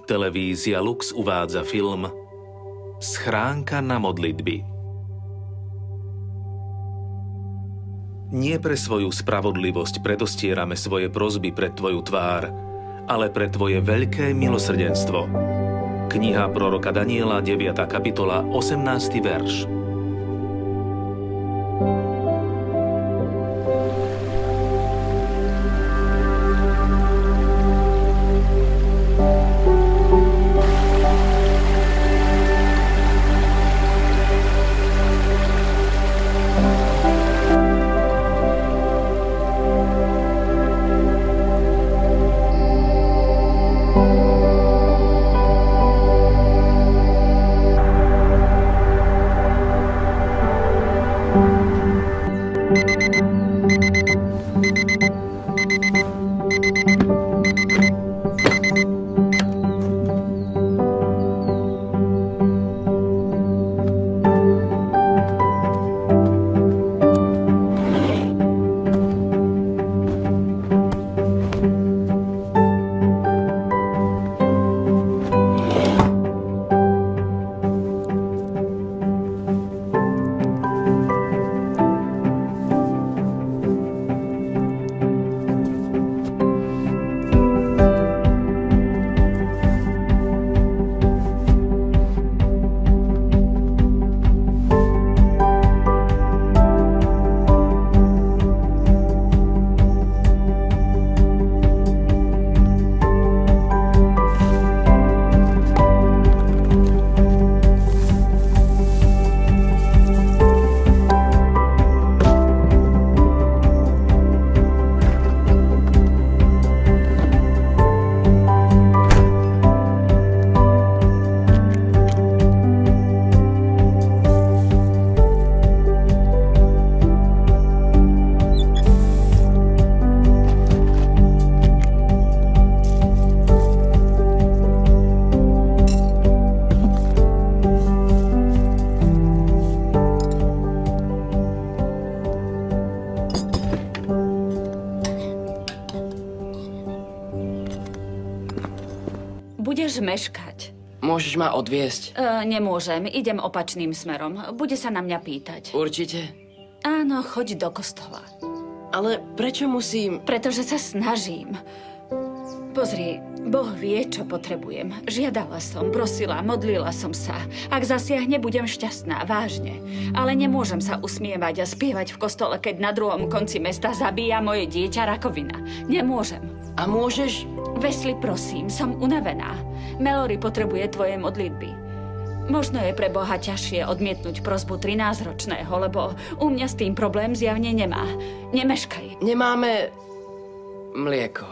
Televízia Lux uvádza film Schránka na modlitby. Nie pre svoju spravodlivosť predostierame svoje prosby pred Tvoju tvár, ale pre Tvoje veľké milosrdenstvo. Kniha proroka Daniela, 9. kapitola, 18. verš. Budeš meškať. Môžeš ma odviesť? Nemôžem, idem opačným smerom. Bude sa na mňa pýtať. Určite? Áno, choď do kostola. Ale prečo musím? Pretože sa snažím. Pozri, Boh vie, čo potrebujem. Žiadala som, prosila, modlila som sa. Ak zasiahne, budem šťastná, vážne. Ale nemôžem sa usmievať a spievať v kostole, keď na druhom konci mesta zabíja moje dieťa rakovina. Nemôžem. A môžeš? Wesley, prosím, som unavená. Mallory potrebuje tvoje modlitby. Možno je pre Boha ťažšie odmietnúť prosbu 13-ročného, lebo u mňa s tým problém zjavne nemá. Nemeškaj. Nemáme mlieko.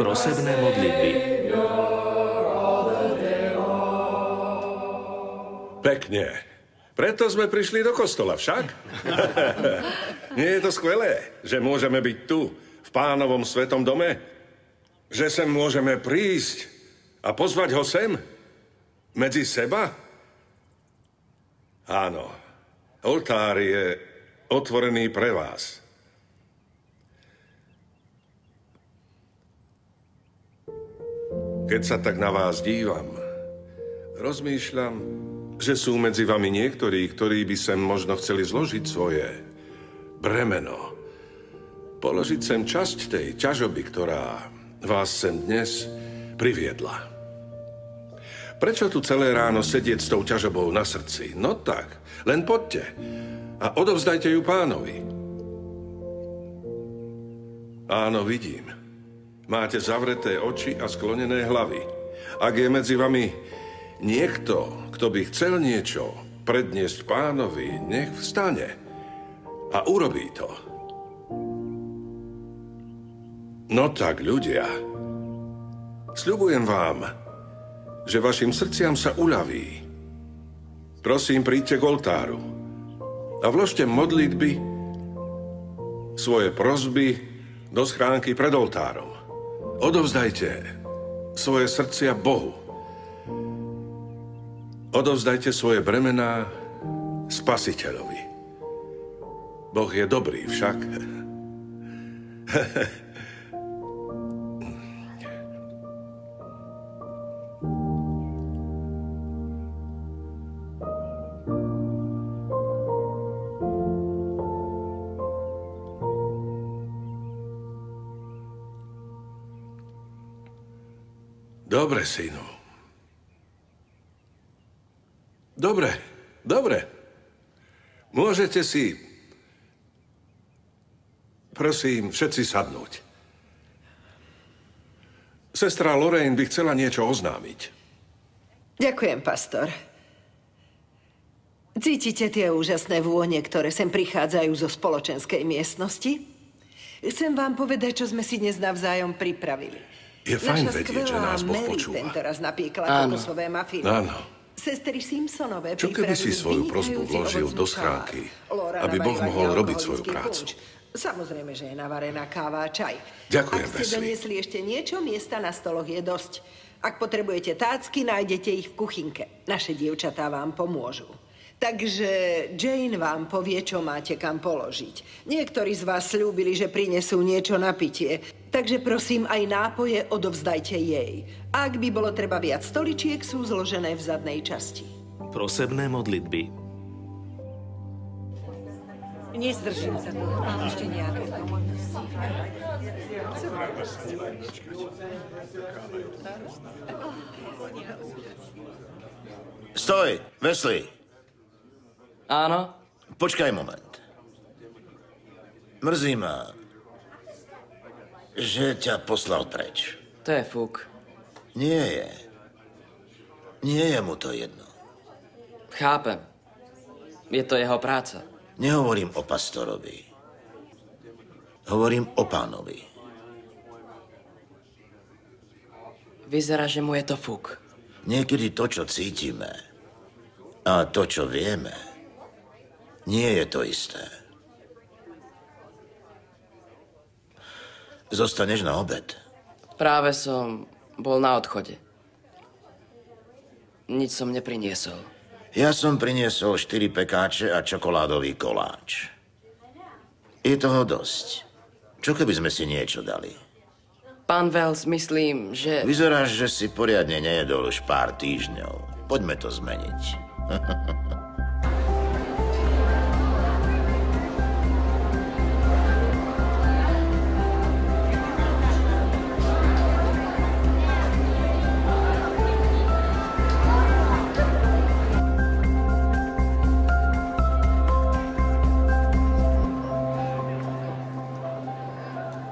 Prosebné modlitby. Pekne. Preto sme prišli do kostola, však? Nie je to skvelé, že môžeme byť tu, v Pánovom svetom dome? Že sem môžeme prísť a pozvať ho sem? Medzi seba? Áno. Oltár je otvorený pre vás. Keď sa tak na vás dívam, rozmýšľam, že sú medzi vami niektorí, ktorí by sem možno chceli zložiť svoje bremeno. Položiť sem časť tej ťažoby, ktorá vás sem dnes priviedla. Prečo tu celé ráno sedieť s tou ťažobou na srdci? No tak, len poďte a odovzdajte ju Pánovi. Áno, vidím. Máte zavreté oči a sklonené hlavy. Ak je medzi vami Niekto, kto by chcel niečo predniesť pánovi, nech vstane a urobí to. No tak, ľudia, sľubujem vám, že vašim srdciam sa uľaví. Prosím, príďte k oltáru a vložte modlitby, svoje prosby do schránky pred oltárom. Odovzdajte svoje srdcia Bohu. Odovzdajte svoje bremená Spasiteľovi. Boh je dobrý však. Dobre, synu. Dobre. Môžete si, prosím, všetci sadnúť. Sestra Lorraine by chcela niečo oznámiť. Ďakujem, pastor. Cítite tie úžasné vône, ktoré sem prichádzajú zo spoločenskej miestnosti? Chcem vám povedať, čo sme si dnes navzájom pripravili. Je fajn vedieť, že nás Boh počúva. Ten teraz napiekla kokosové mafiny. Áno. Sestry Simpsonové Čo keby si svoju prosbu vložil do schránky, aby Boh mohol robiť svoju prácu? Samozrejme, že je navarená káva a čaj. Ďakujem, Ak ste Wesley. doniesli ešte niečo, miesta na stoloch je dosť. Ak potrebujete tácky, nájdete ich v kuchynke. Naše dievčatá vám pomôžu. Takže Jane vám povie, čo máte kam položiť. Niektorí z vás sľúbili, že prinesú niečo na pitie. Takže prosím, aj nápoje odovzdajte jej. Ak by bolo treba viac stoličiek, sú zložené v zadnej časti. Prosebné modlitby. Nezdržím sa. Mám ešte nejaké. Stoj, Wesley. Áno? Počkaj moment. Mrzí ma, že ťa poslal preč. To je fuk. Nie je. Nie je mu to jedno. Chápem. Je to jeho práca. Nehovorím o pastorovi. Hovorím o pánovi. Vyzerá, že mu je to fuk. Niekedy to, čo cítime a to, čo vieme, nie je to isté. Zostaneš na obed? Práve som bol na odchode. Nič som nepriniesol. Ja som priniesol 4 pekáče a čokoládový koláč. Je toho dosť. Čo keby sme si niečo dali? Pán Wells, myslím, že... Vyzeráš, že si poriadne nejedol už pár týždňov. Poďme to zmeniť.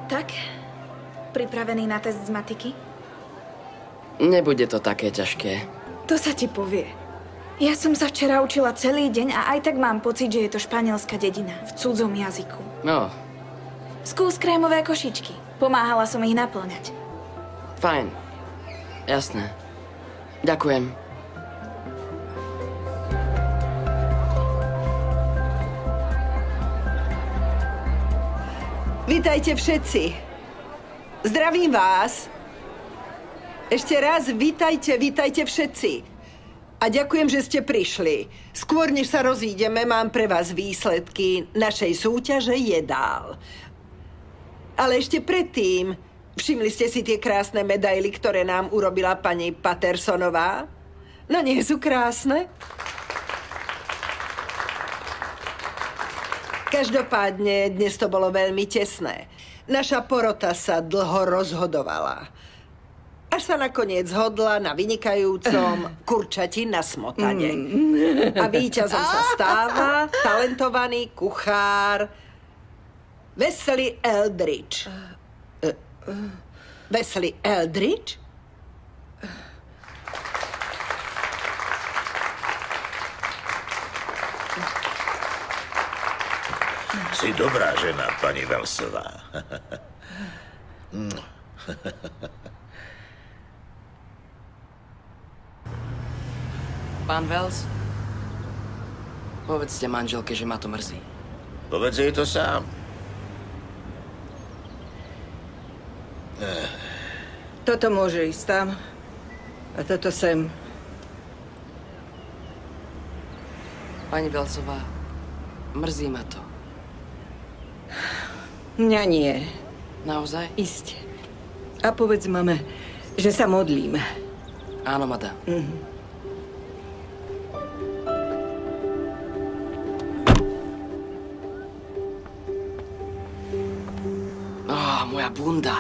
Tak, pripravený na test z matiky? Nebude to také ťažké. To sa ti povie. Ja som sa včera učila celý deň a aj tak mám pocit, že je to španielská dedina v cudzom jazyku. No, Skús krémové košičky. Pomáhala som ich naplňať. fajn. Jasné. Ďakujem. Vítajte všetci. Zdravím vás. Ešte raz vítajte všetci. A ďakujem, že ste prišli. Skôr, než sa rozídeme, mám pre vás výsledky našej súťaže jedál. Ale ešte predtým, všimli ste si tie krásne medaily, ktoré nám urobila pani Pattersonová? No nie sú krásne? Každopádne, dnes to bolo veľmi tesné. Naša porota sa dlho rozhodovala. Až sa nakoniec zhodla na vynikajúcom kurčati na smotane. A víťazom sa stáva talentovaný kuchár Wesley Eldridge. Wesley Eldridge? Si dobrá žena, pani Wellsová. Pán Wells, povedzte manželke, že ma to mrzí. Povedz jej to sám. Toto môže ísť tam. A toto sem. Pani Wellsová, mrzí ma to. Mňa nie. Naozaj? Iste. A povedz mame, že sa modlím. Áno, madam. Moja bunda.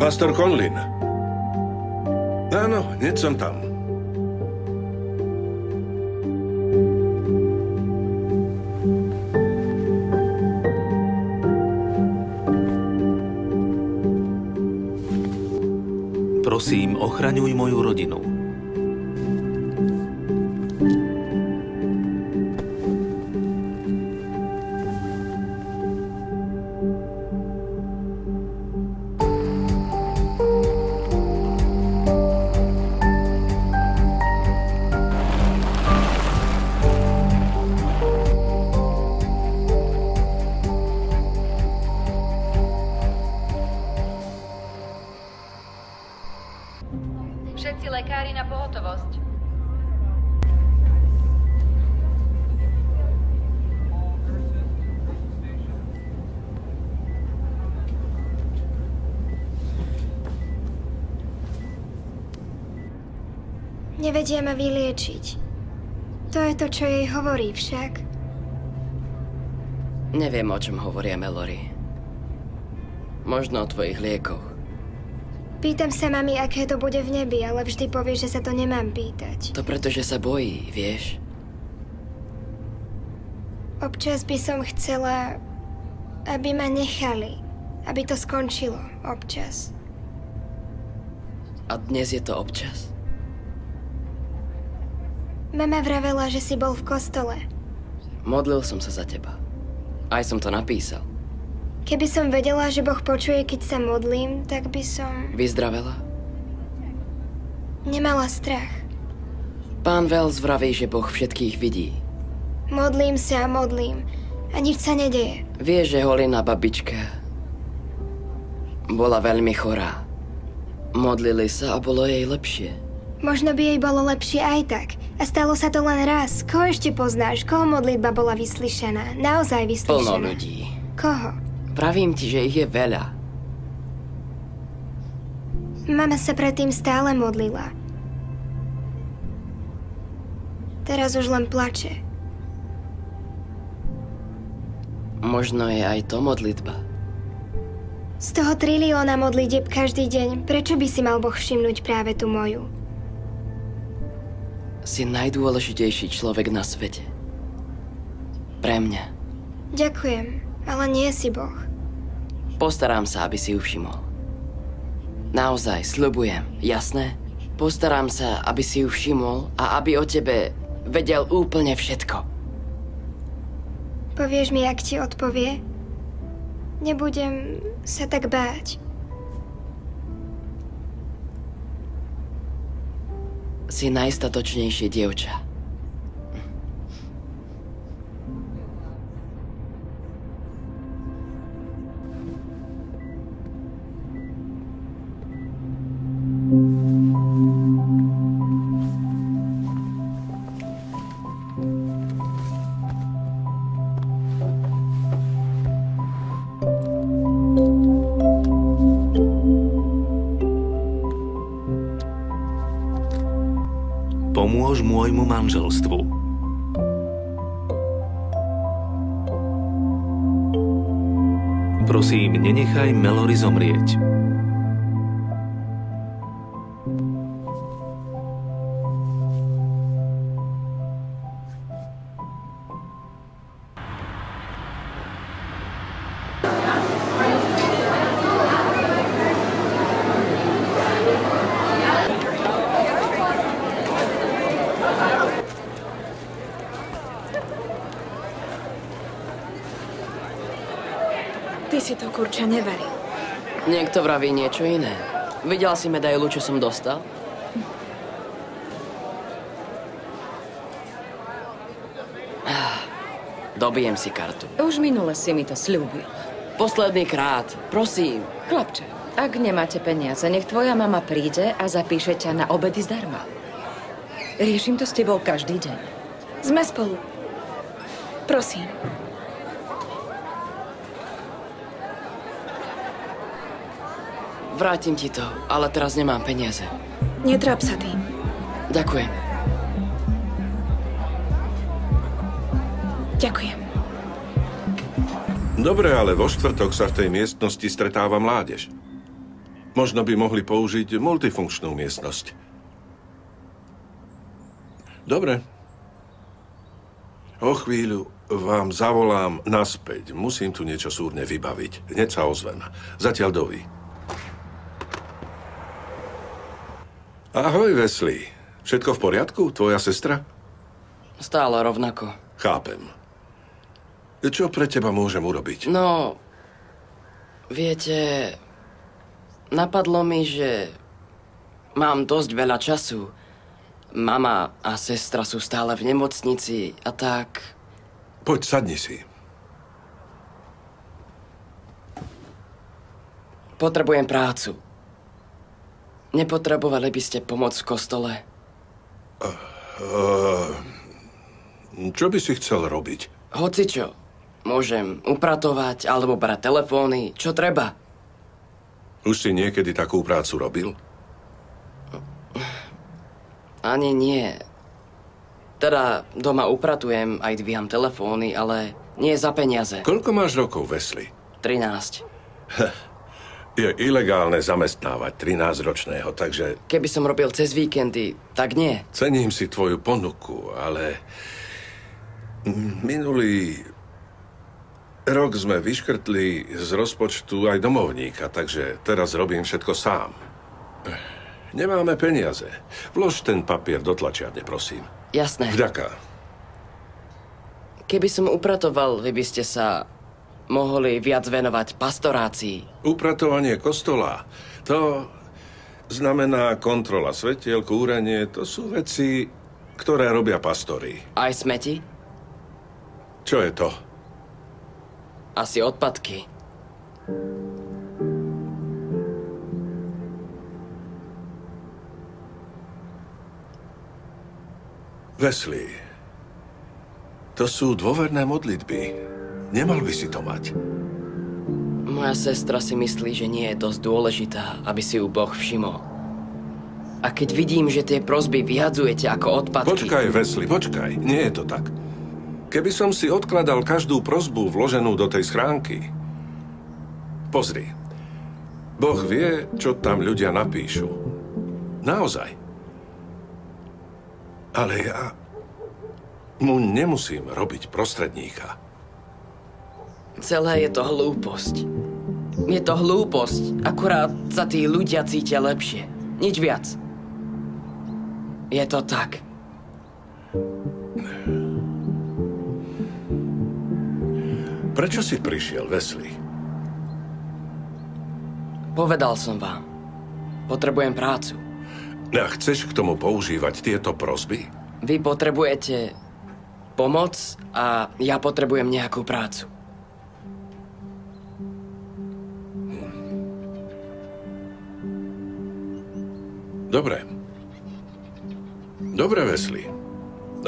Pastor Conlin. Áno, hneď som tam. Prosím, ochraňuj moju rodinu. Všetci lekári na pohotovosť. Nevedia ma vyliečiť. To je to, čo jej hovorí však. Neviem, o čom hovoria Mallory. Možno o tvojich liekoch. Pýtam sa mami, aké to bude v nebi, ale vždy povie, že sa to nemám pýtať. To preto, že sa bojí, vieš? Občas by som chcela, aby ma nechali. Aby to skončilo. Občas. A dnes je to občas? Mama vravela, že si bol v kostole. Modlil som sa za teba. Aj som to napísal. Keby som vedela, že Boh počuje, keď sa modlím, tak by som... Vyzdravela? Nemala strach. Pán Wells vraví, že Boh všetkých vidí. Modlím sa a modlím. A nič sa nedeje. Vieš, že Holina babička bola veľmi chorá. Modlili sa a bolo jej lepšie. Možno by jej bolo lepšie aj tak. A stalo sa to len raz. Koho ešte poznáš? Koho modlitba bola vyslyšaná? Naozaj vyslyšaná? Plno ľudí. Koho? Pravím ti, že ich je veľa. Mama sa predtým stále modlila. Teraz už len plače. Možno je aj to modlitba. Z toho 1 trilióna modlitieb každý deň, prečo by si mal Boh všimnúť práve tú moju? Si najdôležitejší človek na svete. Pre mňa. Ďakujem, ale nie si Boh. Postarám sa, aby si ju všimol. Naozaj, sľubujem, jasné? Postarám sa, aby si ju všimol a aby o tebe vedel úplne všetko. Povieš mi, ak ti odpovie? Nebudem sa tak báť. Si najstatočnejšie dievča. Pomôž môjmu manželstvu. Prosím, nenechaj Melory zomrieť. Ty si to, kurča, neveril. Niekto vraví niečo iné. Videl si medailu, čo som dostal? Dobijem si kartu. Už minule si mi to sľúbil. Posledný krát, prosím. Chlapče, ak nemáte peniaze, nech tvoja mama príde a zapíše ťa na obedy zdarma. Riešim to s tebou každý deň. Sme spolu. Prosím. Vrátim ti to, ale teraz nemám peniaze. Netráp sa tým. Ďakujem. Ďakujem. Dobre, ale vo štvrtok sa v tej miestnosti stretáva mládež. Možno by mohli použiť multifunkčnú miestnosť. Dobre. O chvíľu vám zavolám naspäť. Musím tu niečo súrne vybaviť. Hneď sa ozvem. Zatiaľ dovi. Ahoj, Wesley. Všetko v poriadku? Tvoja sestra? Stále rovnako. Chápem. Čo pre teba môžem urobiť? No, viete, napadlo mi, že mám dosť veľa času. Mama a sestra sú stále v nemocnici a tak... Poď, sadni si. Potrebujem prácu. Nepotrebovali by ste pomoc v kostole? Čo by si chcel robiť? Hocičo. Môžem upratovať alebo brať telefóny, čo treba. Už si niekedy takú prácu robil? Ani nie. Teda doma upratujem, aj dvíham telefóny, ale nie za peniaze. Koľko máš rokov, Wesley? 13. Je ilegálne zamestnávať 13-ročného, takže... Keby som robil cez víkendy, tak nie. Cením si tvoju ponuku, ale... Minulý rok sme vyškrtli z rozpočtu aj domovníka, takže teraz robím všetko sám. Nemáme peniaze. Vlož ten papier do tlačiarne, prosím. Jasné. Vďaka. Keby som upratoval, vy by ste sa mohli viac venovať pastorácii. Upratovanie kostola, to znamená kontrola svetiel, kúrenie, to sú veci, ktoré robia pastori. Aj smeti? Čo je to? Asi odpadky. Wesley, to sú dôverné modlitby. Nemal by si to mať. Moja sestra si myslí, že nie je dosť dôležitá, aby si ju Boh všimol. A keď vidím, že tie prosby vyhadzujete ako odpadky... Počkaj, Wesley, počkaj. Nie je to tak. Keby som si odkladal každú prosbu vloženú do tej schránky... Pozri. Boh vie, čo tam ľudia napíšu. Naozaj. Ale ja mu nemusím robiť prostredníka. Celé je to hlúposť. Je to hlúposť, akurát sa tí ľudia cítia lepšie. Nič viac. Je to tak. Prečo si prišiel, Wesley? Povedal som vám. Potrebujem prácu. A chceš k tomu používať tieto prosby? Vy potrebujete pomoc a ja potrebujem nejakú prácu. Dobre. Dobre, Wesley.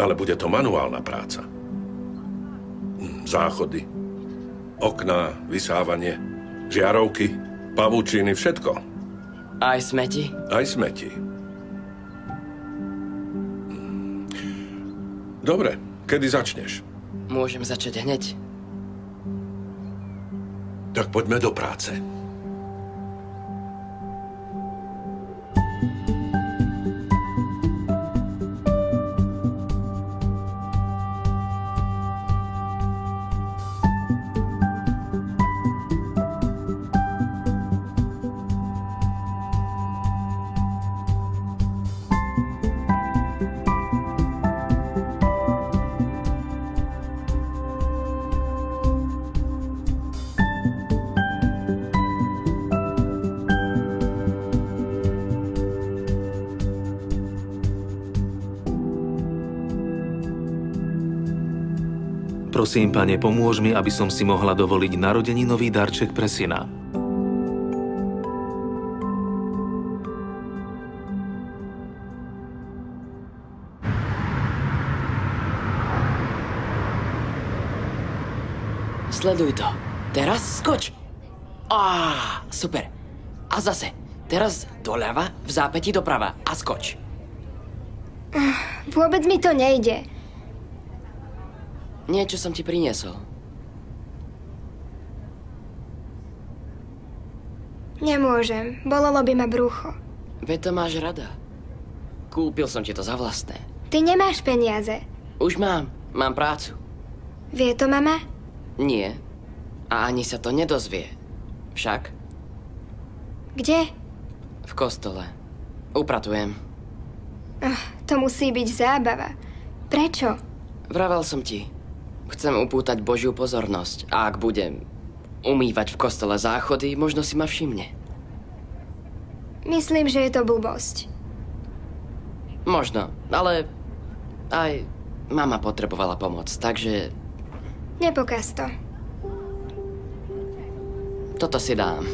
Ale bude to manuálna práca. Záchody, okná, vysávanie, žiarovky, pavúčiny, všetko. Aj smeti? Aj smeti. Dobre, kedy začneš? Môžem začať hneď. Tak poďme do práce. Prosím, pane, pomôž mi, aby som si mohla dovoliť narodeninový darček pre syna. Sleduj to. Teraz skoč. Super. A zase. Teraz doľava, v zápäti doprava a skoč. Vôbec mi to nejde. Niečo som ti priniesol. Nemôžem. Bolelo by ma brucho. Veď to máš rada. Kúpil som ti to za vlastné. Ty nemáš peniaze. Už mám. Mám prácu. Vie to mama? Nie. A ani sa to nedozvie. Však? Kde? V kostole. Upratujem. To musí byť zábava. Prečo? Vravel som ti. Chcem upútať Božiu pozornosť. A ak budem umývať v kostole záchody, možno si ma všimne. Myslím, že je to blbosť. Možno, ale aj mama potrebovala pomoc, takže... Nepokaz to. Toto si dám.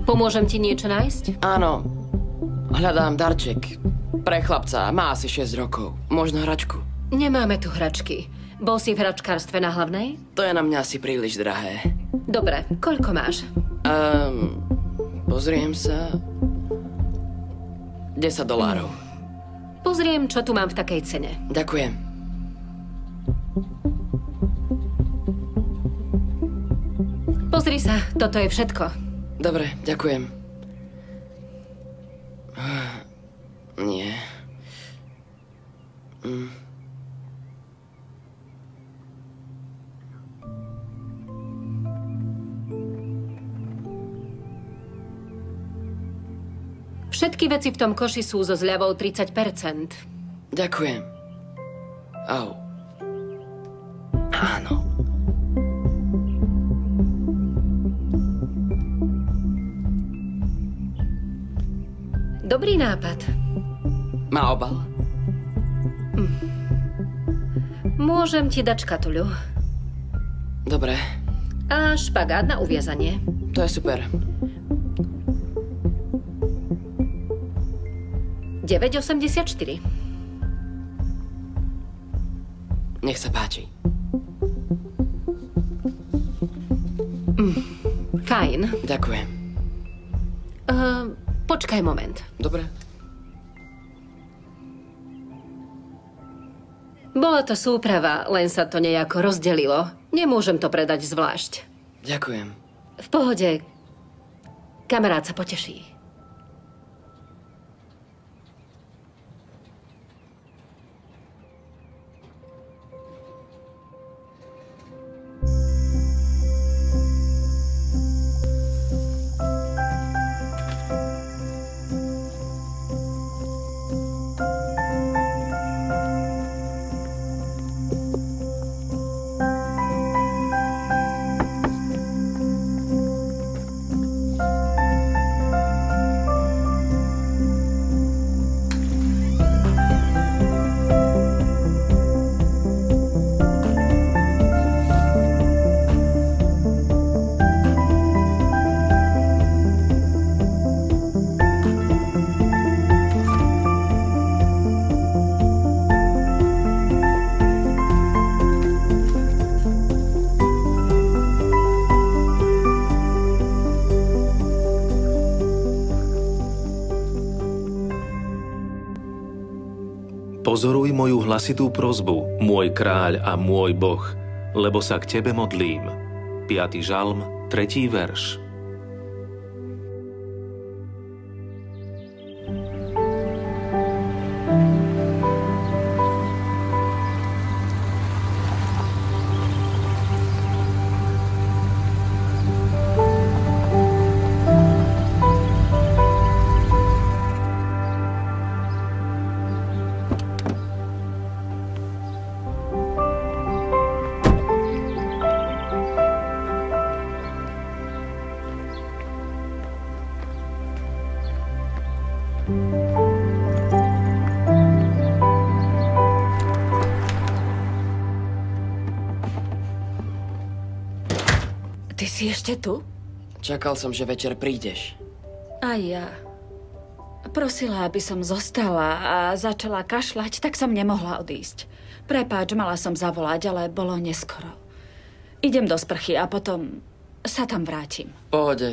Pomôžem ti niečo nájsť? Áno. Hľadám darček. Pre chlapca. Má asi 6 rokov. Možno hračku. Nemáme tu hračky. Bol si v hračkárstve na Hlavnej? To je na mňa asi príliš drahé. Dobre. Koľko máš? Pozriem sa... $10. Pozriem, čo tu mám v takej cene. Ďakujem. Pozri sa, toto je všetko. Dobre, ďakujem. Nie. Všetky veci v tom koši sú so zľavou 30%. Ďakujem. Au. Áno. Dobrý nápad. Má obal? Môžem ti dať škatuľu. Dobre. A špagát na uviazanie. To je super. 9,84. Nech sa páči. Fajn. Ďakujem. Počkaj moment. Dobre. Bola to súprava, len sa to nejako rozdelilo. Nemôžem to predať zvlášť. Ďakujem. V pohode. Kamarát sa poteší. Pozoruj moju hlasitú prosbu, môj kráľ a môj Boh, lebo sa k tebe modlím. 5. žalm, 3. verš. Ty si ešte tu? Čakal som, že večer prídeš. A ja. Prosila, aby som zostala a začala kašľať, tak som nemohla odísť. Prepáč, mala som zavolať, ale bolo neskoro. Idem do sprchy a potom sa tam vrátim. V pohode.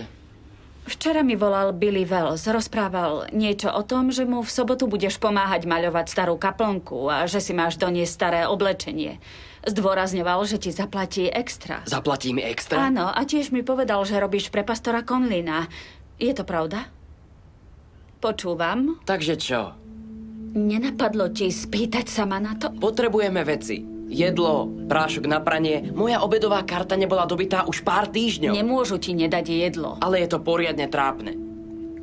Včera mi volal Billy Wells. Rozprával niečo o tom, že mu v sobotu budeš pomáhať maľovať starú kaplnku a že si máš doniesť staré oblečenie. Zdôrazňoval, že ti zaplatí extra. Zaplatí mi extra? Áno, a tiež mi povedal, že robíš pre pastora Conlina. Je to pravda? Počúvam. Takže čo? Nenapadlo ti spýtať sa ma na to? Potrebujeme veci. Jedlo, prášok na pranie. Moja obedová karta nebola dobitá už pár týždňov. Nemôžu ti nedať jedlo. Ale je to poriadne trápne.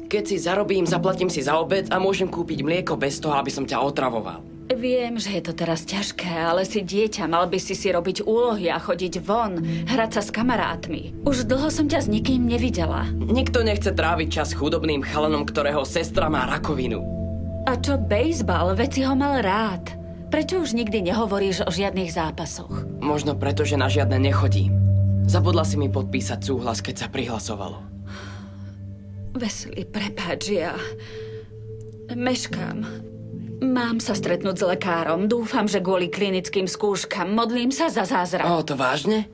Keď si zarobím, zaplatím si za obed a môžem kúpiť mlieko bez toho, aby som ťa otravoval. Viem, že je to teraz ťažké, ale si dieťa, mal by si robiť úlohy a chodiť von, hrať sa s kamarátmi. Už dlho som ťa s nikým nevidela. Nikto nechce tráviť čas chudobným chalanom, ktorého sestra má rakovinu. A čo bejzbal? Veď si ho mal rád. Prečo už nikdy nehovoríš o žiadnych zápasoch? Možno preto, že na žiadne nechodím. Zabudla si mi podpísať súhlas, keď sa prihlasovalo. Wesley, prepáč, ja meškám. Mám sa stretnúť s lekárom. Dúfam, že kvôli klinickým skúškam. Modlím sa za zázrak. To vážne?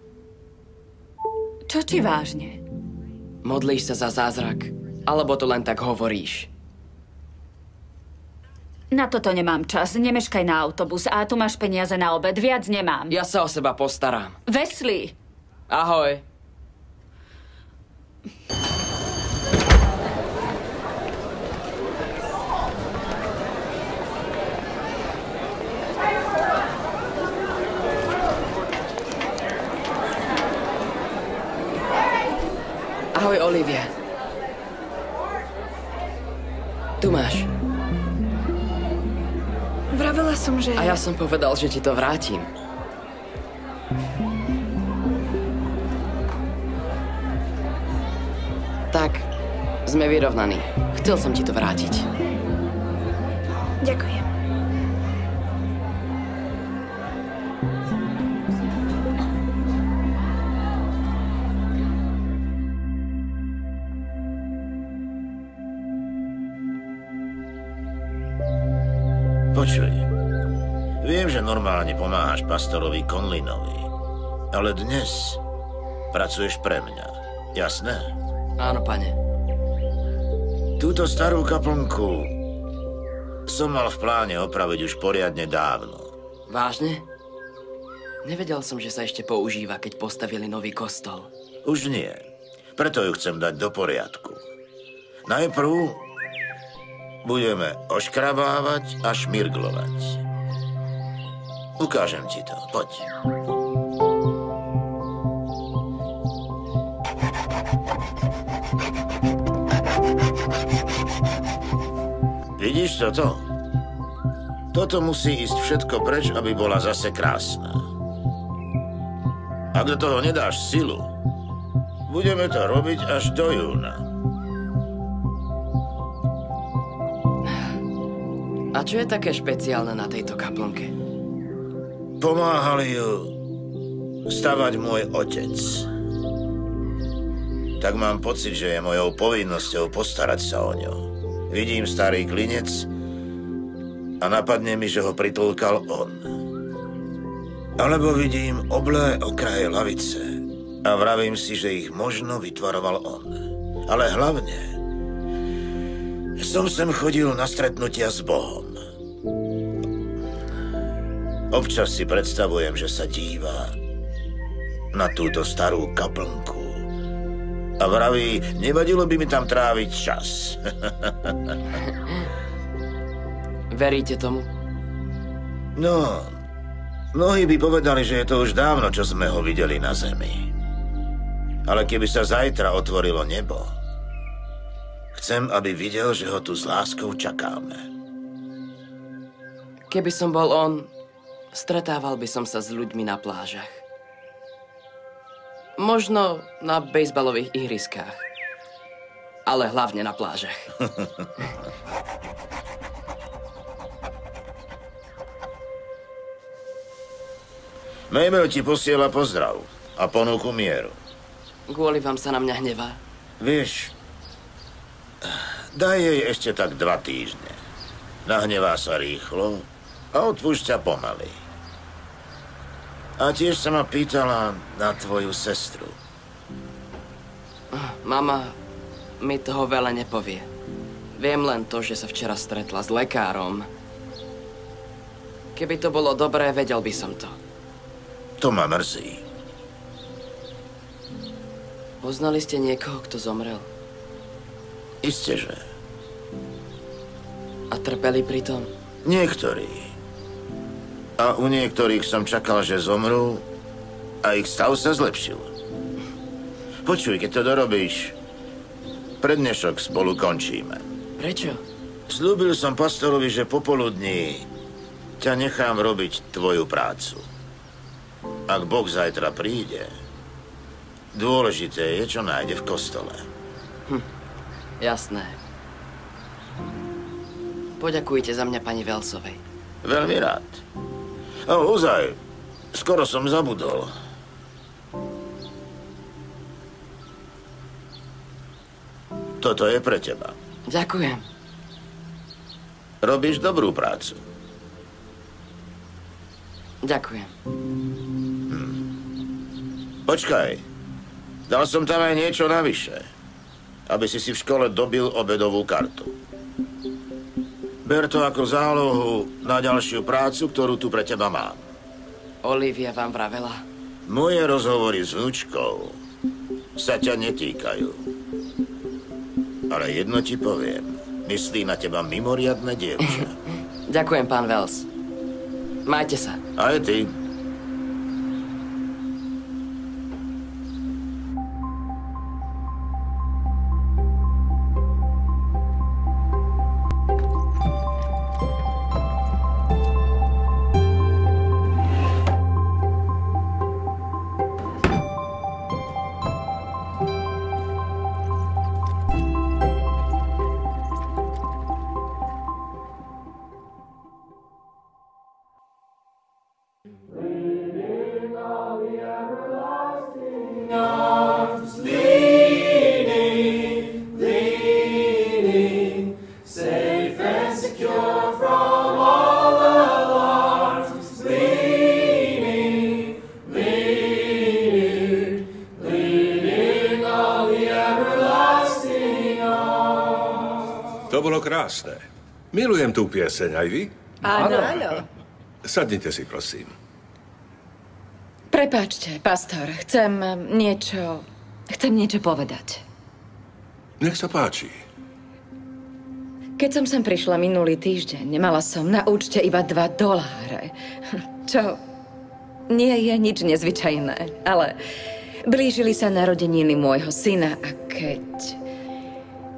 Čo ti vážne? Modlíš sa za zázrak? Alebo to len tak hovoríš? Na toto nemám čas. Nemeškaj na autobus. A tu máš peniaze na obed. Viac nemám. Ja sa o seba postaram. Wesley! Ahoj. Ahoj, Olivia. Tu máš. Vravela som, že... A ja som povedal, že ti to vrátim. Tak, sme vyrovnaní. Chcel som ti to vrátiť. Ďakujem. Počuj, viem, že normálne pomáhaš pastorovi Conlinovi, ale dnes pracuješ pre mňa, jasné? Áno, pane. Túto starú kaplnku som mal v pláne opraviť už poriadne dávno. Vážne? Nevedel som, že sa ešte používa, keď postavili nový kostol. Už nie, preto ju chcem dať do poriadku. Najprv budeme oškrabávať a šmirglovať. Ukážem ti to. Poď. Vidíš toto? Toto musí ísť všetko preč, aby bola zase krásna. Ak do toho nedáš silu, budeme to robiť až do júna. A čo je také špeciálne na tejto kaplnke? Pomáhal ju stavať môj otec. Tak mám pocit, že je mojou povinnosťou postarať sa o ňo. Vidím starý klinec a napadne mi, že ho pritlkal on. Alebo vidím oblé okraje lavice a vravím si, že ich možno vytvaroval on. Ale hlavne som sem chodil na stretnutia s Bohom. Občas si predstavujem, že sa díva na túto starú kaplnku a vraví, nevadilo by mi tam tráviť čas. Veríte tomu? No, mnohí by povedali, že je to už dávno, čo sme ho videli na zemi. Ale keby sa zajtra otvorilo nebo, chcem, aby videl, že ho tu s láskou čakáme. Keby som bol on, stretával by som sa s ľuďmi na plážach. Možno na bejsbalových ihriskách. Ale hlavne na plážach. Mabel ti posiela pozdrav a ponuku mieru. Kvôli vám sa na mňa hnevá? Vieš, daj jej ešte tak 2 týždne. Nahnevá sa rýchlo a odpúšťa pomaly. A tiež sa ma pýtala na tvoju sestru. Mama mi toho veľa nepovie. Viem len to, že sa včera stretla s lekárom. Keby to bolo dobré, vedel by som to. To ma mrzí. Poznali ste niekoho, kto zomrel? Isteže. A trpeli pri tom? Niektorí. A u niektorých som čakal, že zomrú a ich stav sa zlepšil. Počuj, keď to dorobíš, pred dnešok spolu končíme. Prečo? Sľúbil som pastorovi, že popoludní ťa nechám robiť tvoju prácu. Ak Boh zajtra príde, dôležité je, čo nájde v kostole. Jasné. Poďakujte za mňa pani Wellsovej. Veľmi rád. A ozaj, skoro som zabudol. Toto je pre teba. Ďakujem. Robíš dobrú prácu. Ďakujem. Počkaj. Dal som tam aj niečo navyše, aby si v škole dobil obedovú kartu. Ber to ako zálohu na ďalšiu prácu, ktorú tu pre teba mám. Olivia vám vravela? Moje rozhovory s vnúčkou sa ťa netýkajú. Ale jedno ti poviem. Myslí na teba mimoriadne dievča. Ďakujem, pán Wells. Majte sa. Aj ty. To bolo krásne. Milujem tú pieseň, aj vy? Áno, áno. Sadnite si, prosím. Prepáčte, pastor, chcem niečo povedať. Nech sa páči. Keď som sem prišla minulý týždeň, mala som na účte iba $2, čo nie je nič nezvyčajné, ale blížili sa narodeniny môjho syna a keď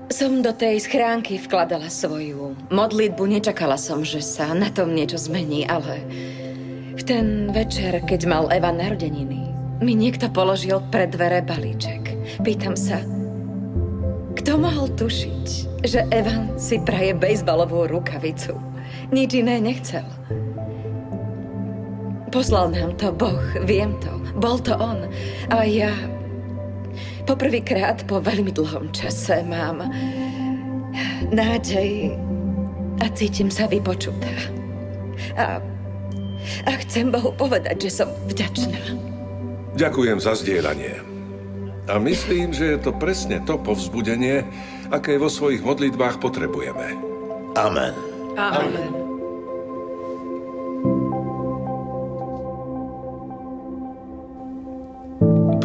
som do tej schránky vkladala svoju modlitbu, nečakala som, že sa na tom niečo zmení, ale v ten večer, keď mal Eva narodeniny, mi niekto položil pred dvere balíček. Pýtam sa, kto mohol tušiť, že Evan si praje bejsbalovú rukavicu? Nič iné nechcel. Poslal nám to Boh, viem to. Bol to on. A ja poprvýkrát po veľmi dlhom čase mám nádej a cítim sa vypočutá. A chcem Bohu povedať, že som vďačná. Ďakujem za zdieľanie. A myslím, že je to presne to povzbudenie, aké vo svojich modlitbách potrebujeme. Amen. Amen.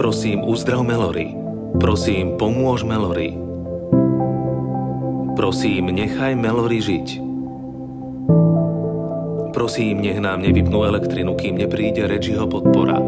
Prosím, uzdrav Mallory. Prosím, pomôž Mallory. Prosím, nechaj Mallory žiť. Prosím, nech nám nevypnú elektrinu, kým nepríde Reggieho podpora.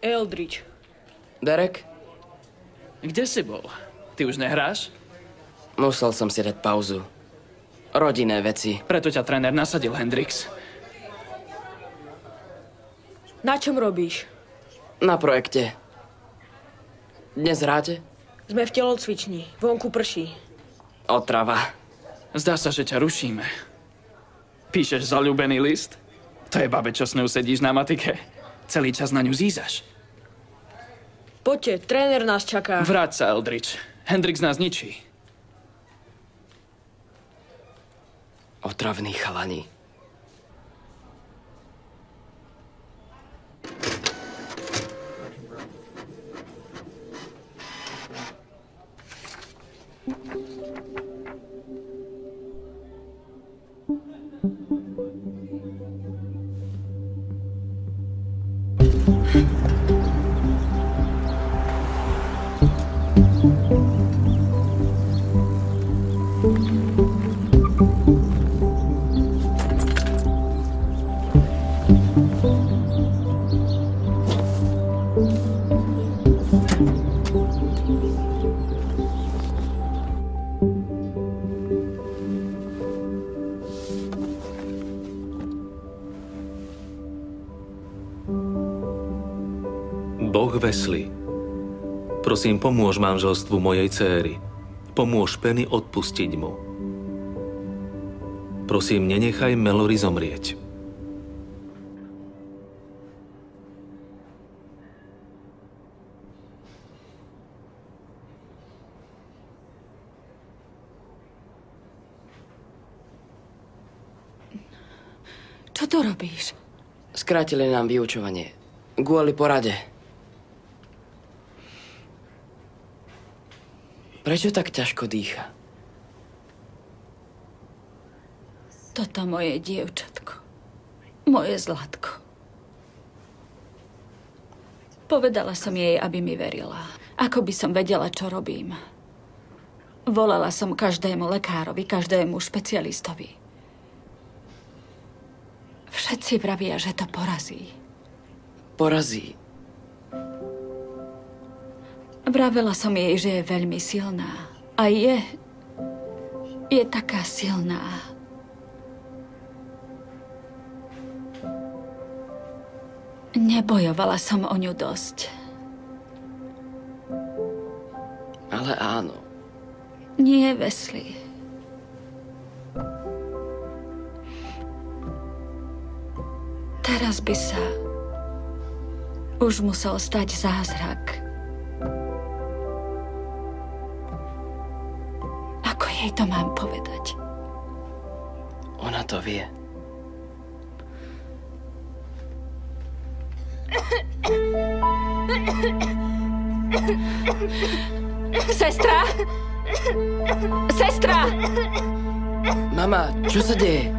Eldridge. Derek? Kde si bol? Ty už nehráš? Musel som si dať pauzu. Rodinné veci. Preto ťa tréner nasadil, Hendrix. Na čom robíš? Na projekte. Dnes hráte? Sme v telocvični. Vonku prší. Otrava. Zdá sa, že ťa rušíme. Píšeš zaľúbený list? To je babe, čo s ňou sedíš na matike. Celý čas na ňu zízaš. Poďte, tréner nás čaká. Vráť sa, Eldridge. Hendrix nás ničí. Otravní chalani. Boh Wesley, prosím, pomôž manželstvu mojej céry. Pomôž Penny odpustiť mu. Prosím, nenechaj Mallory zomrieť. Čo to robíš? Skrátili nám vyučovanie. Kvôli porade. Prečo tak ťažko dýcha? Toto moje dievčatko. Moje zlatko. Povedala som jej, aby mi verila. Ako by som vedela, čo robím. Volala som každému lekárovi, každému špecialistovi. Všetci vravia, že to porazí. Porazí? Vravela som jej, že je veľmi silná. A je taká silná. Nebojovala som o ňu dosť. Ale áno. Nie, Wesley. Teraz by sa už musel stať zázrak. Ako jej to mám povedať? Ona to vie. Sestra! Sestra! Mama, čo sa deje?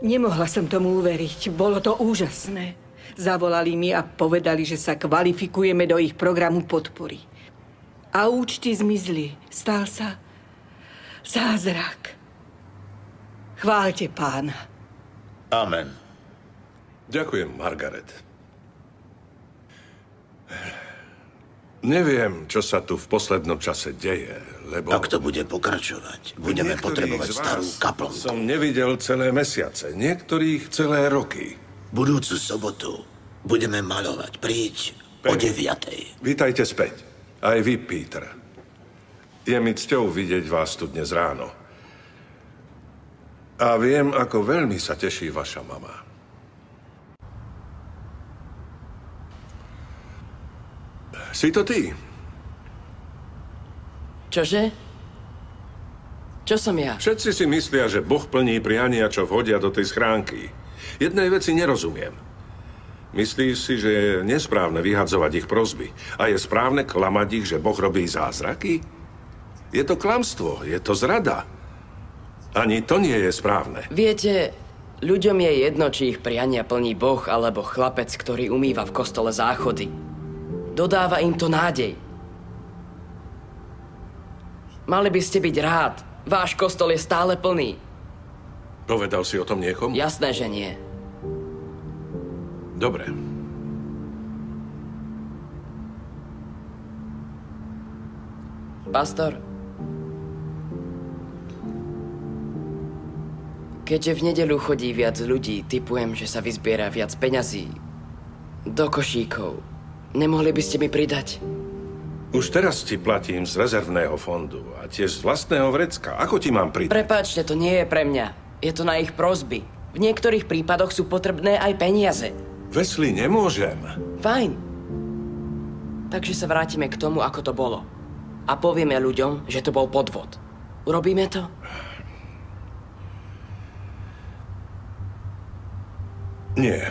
Nemohla som tomu uveriť. Bolo to úžasné. Zavolali mi a povedali, že sa kvalifikujeme do ich programu podpory. A účty zmizli. Stal sa zázrak. Chváľte Pána. Amen. Ďakujem, Margaret. Neviem, čo sa tu v poslednom čase deje, lebo... Ak to bude pokračovať, budeme potrebovať starú kaplnku. Som nevidel celé mesiace, niektorých celé roky. Budúcu sobotu budeme maľovať. Príď o 9:00. Vítajte späť. Aj vy, Peter. Je mi cťou vidieť vás tu dnes ráno. A viem, ako veľmi sa teší vaša mama. Si to ty? Čože? Čo som ja? Všetci si myslia, že Boh plní priania, čo vhodia do tej schránky. Jednej veci nerozumiem. Myslíš si, že je nesprávne vyhadzovať ich prosby a je správne klamať ich, že Boh robí zázraky? Je to klamstvo, je to zrada. Ani to nie je správne. Viete, ľuďom je jedno, či ich priania plní Boh alebo chlapec, ktorý umýva v kostole záchody. Dodáva im to nádej. Mali by ste byť rád. Váš kostol je stále plný. Povedal si o tom niekomu? Jasné, že nie. Dobre. Pastor, keďže v nedeľu chodí viac ľudí, tipujem, že sa vyzbiera viac peňazí do košíkov. Nemohli by ste mi pridať? Už teraz ti platím z rezervného fondu a tiež z vlastného vrecka. Ako ti mám pridať? Prepáčte, to nie je pre mňa. Je to na ich prosby. V niektorých prípadoch sú potrebné aj peniaze. Wesley, nemôžem. Fajn. Takže sa vrátime k tomu, ako to bolo. A povieme ľuďom, že to bol podvod. Urobíme to? Nie.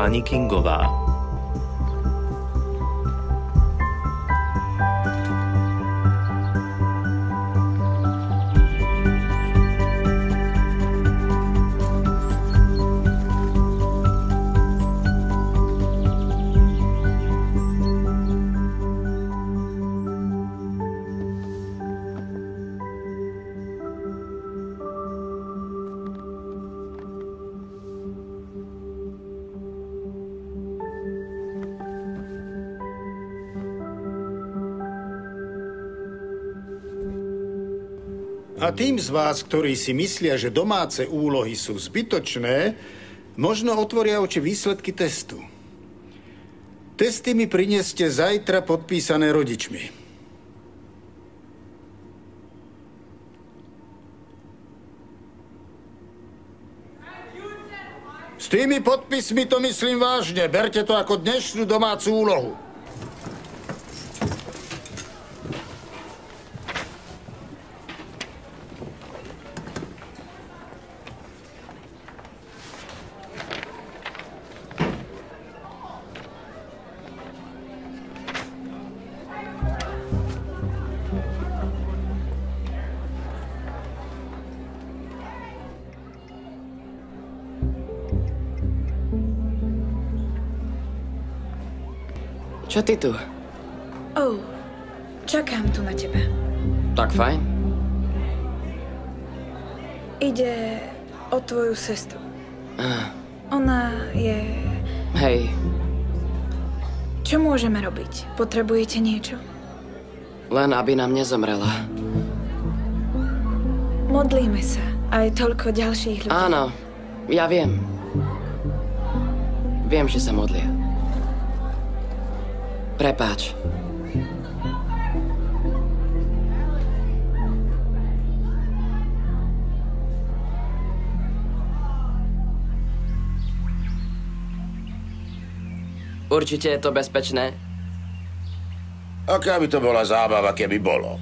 pani Kingová. A tým z vás, ktorí si myslia, že domáce úlohy sú zbytočné, možno otvoria oči výsledky testu. Testy mi prineste zajtra podpísané rodičmi. S tými podpismi to myslím vážne. Berte to ako dnešnú domácu úlohu. Čo ty tu? Čakám tu na teba. Tak fajn. Ide o tvoju sestru. Ona je... Hej. Čo môžeme robiť? Potrebujete niečo? Len aby nám nezomrela. Modlíme sa. Aj toľko ďalších ľudí. Áno, ja viem. Viem, že sa modlia. Prepáč. Určite je to bezpečné. Aká by to bola zábava, keby bolo?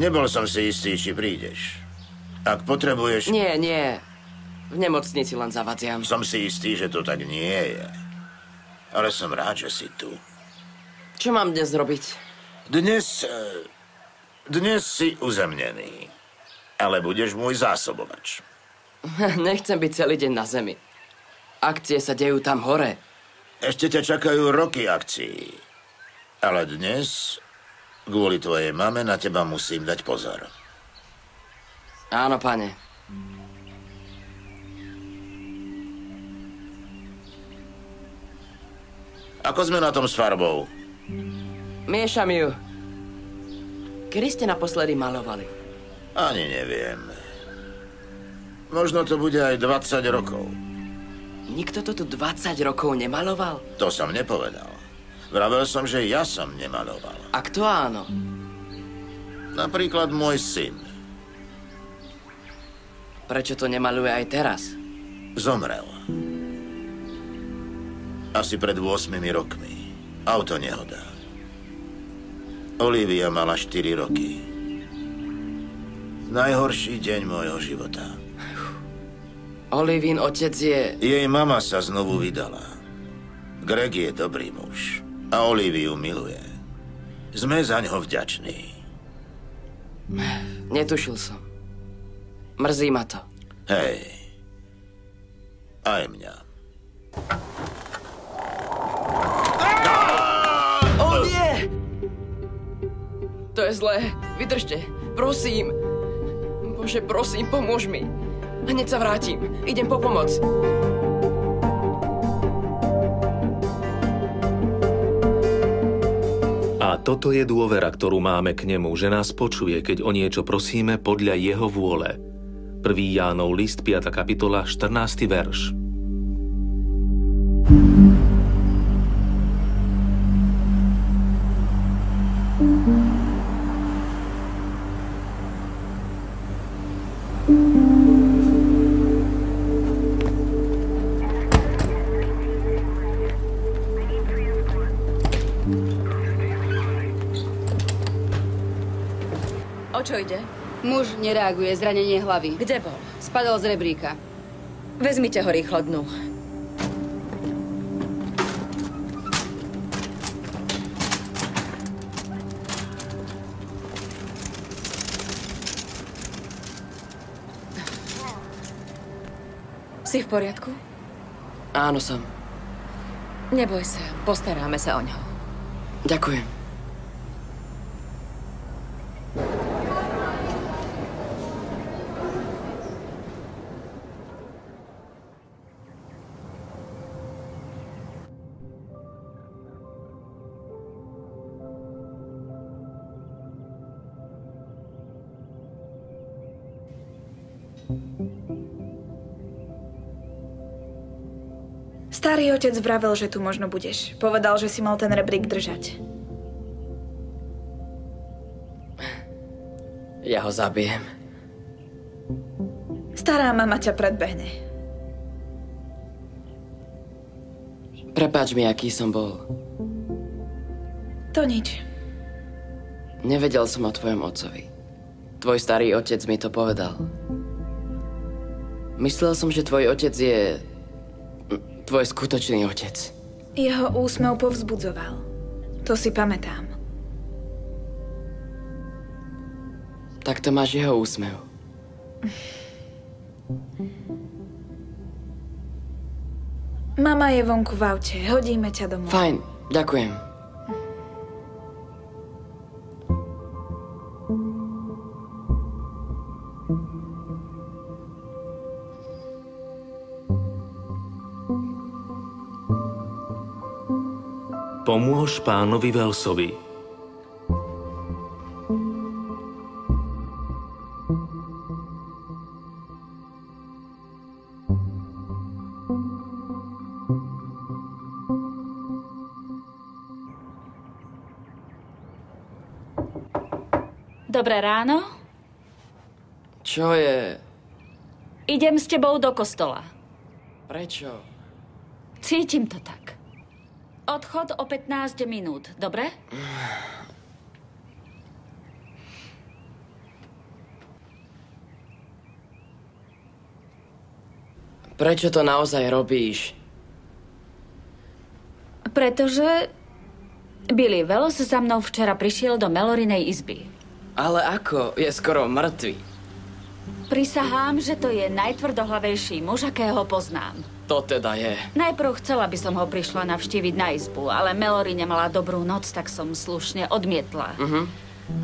Nebol som si istý, či prídeš. Ak potrebuješ... Nie. V nemocnici len zavadziam. Som si istý, že to tak nie je. Ale som rád, že si tu. Čo mám dnes robiť? Dnes si uzemnený. Ale budeš môj zásobovač. Nechcem byť celý deň na zemi. Akcie sa dejú tam hore. Ešte ťa čakajú roky akcií. Ale dnes, kvôli tvojej mame, na teba musím dať pozor. Áno, pane. Ako sme na tom s farbou? Miešam ju. Kedy ste naposledy malovali? Ani neviem. Možno to bude aj 20 rokov. Nikto to tu 20 rokov nemaloval? To som nepovedal. Vravel som, že ja som nemaloval. A kto áno? Napríklad môj syn. Prečo to nemaluje aj teraz? Zomrel. Asi pred 8 rokmi. Autonehoda. Olivia mala 4 roky. Najhorší deň môjho života. Olivín otec je... Jej mama sa znovu vydala. Greg je dobrý muž. A Oliviu miluje. Sme za ňo vďační. Netušil som. Mrzí ma to. Hej. Aj mňa. Nie! To je zlé. Vydržte. Prosím. Bože, prosím, pomôž mi. Hneď sa vrátim. Idem po pomoc. A toto je dôvera, ktorú máme k nemu, že nás počuje, keď o niečo prosíme podľa jeho vôle. 1. Jánov list, 5. kapitola, 14. verš. O čo ide? Muž nereaguje, zranenie hlavy. Kde bol? Spadol z rebríka. Vezmite ho rýchlo dnu. Si v poriadku? Áno, som. Neboj sa, postaráme sa o ňo. Ďakujem. Starý otec vravel, že tu možno budeš. Povedal, že si mal ten rebrík držať. Ja ho zabijem. Stará mama ťa predbehne. Prepáč mi, aký som bol. To nič. Nevedel som o tvojom otcovi. Tvoj starý otec mi to povedal. Myslel som, že tvoj otec je... tvoj skutočný otec. Jeho úsmev povzbudzoval. To si pamätám. Tak to máš jeho úsmev. Mama je vonku v aute. Hodíme ťa domov. Fajn, ďakujem. Pomôž pánovi Welsovi. Dobré ráno. Čo je? Idem s tebou do kostola. Prečo? Cítim to tak. Odchod o 15 minút, dobre? Prečo to naozaj robíš? Pretože Billy Wells za mnou včera prišiel do Melorinej izby. Ale ako? Je skoro mŕtvy. Prisahám, že to je najtvrdohlavejší muž, akého poznám. To teda je. Najprv chcela by som ho prišla navštíviť na izbu, ale Melory nemala dobrú noc, tak som slušne odmietla.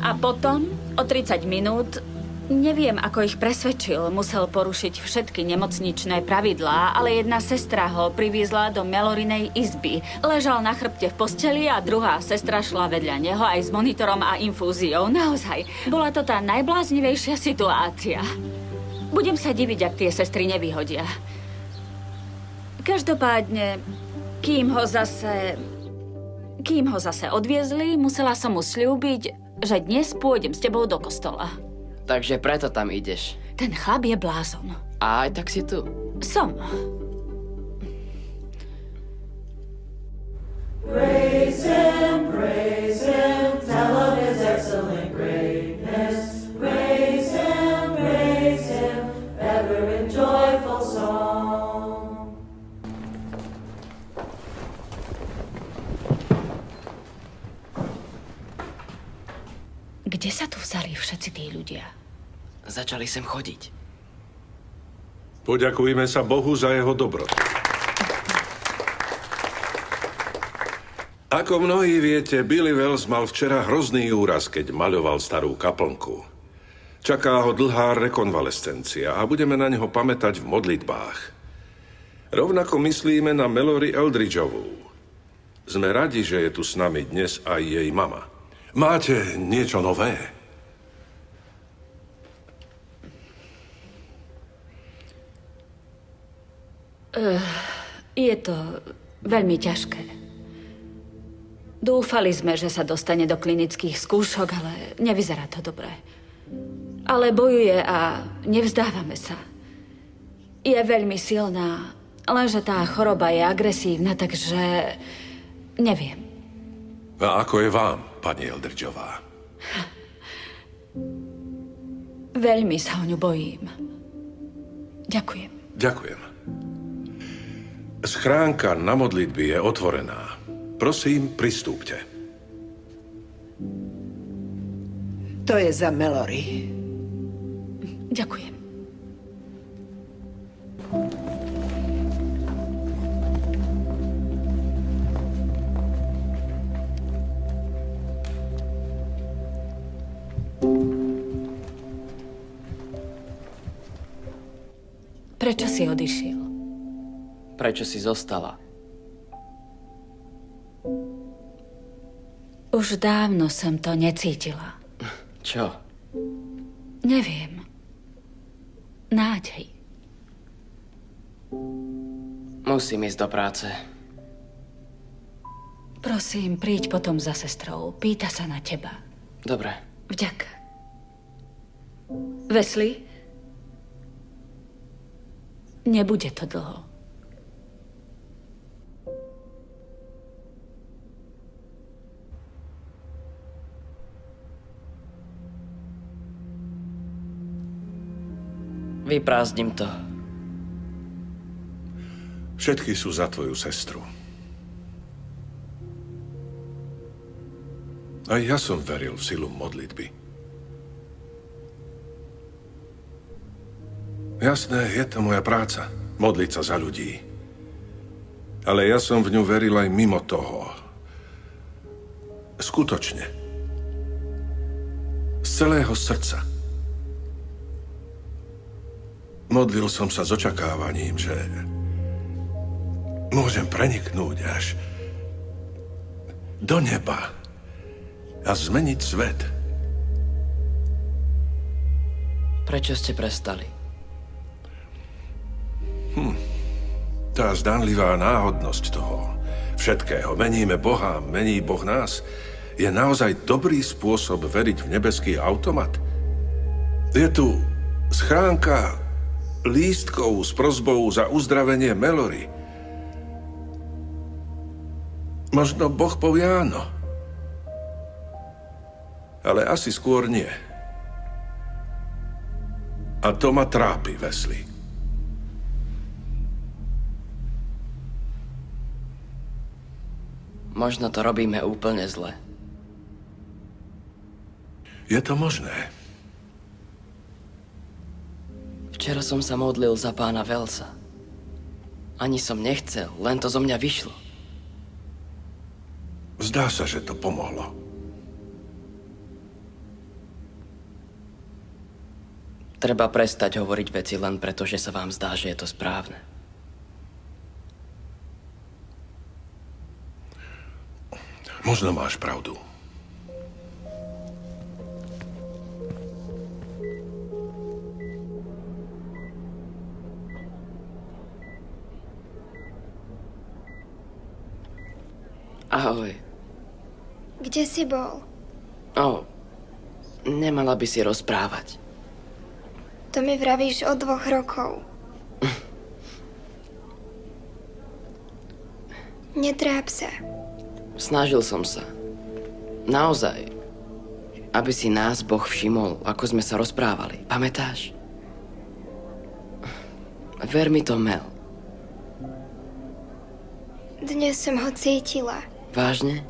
A potom, o 30 minút, neviem, ako ich presvedčil, musel porušiť všetky nemocničné pravidlá, ale jedna sestra ho priviezla do Melorinej izby. Ležal na chrbte v posteli a druhá sestra šla vedľa neho aj s monitorom a infúziou. Naozaj, bola to tá najbláznivejšia situácia. Budem sa diviť, ak tie sestry nevyhodia. Každopádne, kým ho zase odviezli, musela som mu sľúbiť, že dnes pôjdem s tebou do kostola. Takže preto tam ideš. Ten chlap je blázon. A aj tak si tu. Som. Praise him, tell of his excellent greatness. Praise him, ever in joyful song. Kde sa tu vzali všetci tí ľudia? Začali sem chodiť. Poďakujme sa Bohu za jeho dobrotu. Ako mnohí viete, Billy Wells mal včera hrozný úraz, keď maľoval starú kaplnku. Čaká ho dlhá rekonvalescencia a budeme na neho pamätať v modlitbách. Rovnako myslíme na Melory Eldridgeovú. Sme radi, že je tu s nami dnes aj jej mama. Máte niečo nové? Je to veľmi ťažké. Dúfali sme, že sa dostane do klinických skúšok, ale nevyzerá to dobre. Ale bojuje a nevzdávame sa. Je veľmi silná, lenže tá choroba je agresívna, takže neviem. A ako je vám, pani Eldridgeová? Veľmi sa o ňu bojím. Ďakujem. Ďakujem. Schránka na modlitby je otvorená. Prosím, pristúpte. To je za Melory. Ďakujem. Prečo si odišiel? Prečo si zostala? Už dávno som to necítila. Čo? Neviem. Nádej. Musím ísť do práce. Prosím, príď potom za sestrou. Pýta sa na teba. Dobre. Vďaka. Wesley? Nebude to dlho. Vyprázdnim to. Všetky sú za tvoju sestru. Aj ja som veril v silu modlitby. Jasné, je to moja práca, modliť sa za ľudí. Ale ja som v ňu veril aj mimo toho. Skutočne. Z celého srdca. Modlil som sa s očakávaním, že môžem preniknúť až do neba a zmeniť svet. Prečo ste prestali? Tá zdánlivá náhodnosť toho všetkého, meníme Boha, mení Boh nás, je naozaj dobrý spôsob veriť v nebeský automat. Je tu schránka lístkov s prosbou za uzdravenie Melory. Možno Boh povie áno. Ale asi skôr nie. A to ma trápi, Wesley. Možno to robíme úplne zle. Je to možné. Včera som sa modlil za pána Welsa. Ani som nechcel, len to zo mňa vyšlo. Zdá sa, že to pomohlo. Treba prestať hovoriť veci len preto, že sa vám zdá, že je to správne. Možno máš pravdu. Ahoj. Kde si bol? Nemala by si rozprávať. To mi vravíš od 2 rokov. Netráp sa. Snažil som sa. Naozaj. Aby si nás Boh všimol, ako sme sa rozprávali. Pamätáš? Ver mi to, Mel. Dnes som ho cítila. Vážne?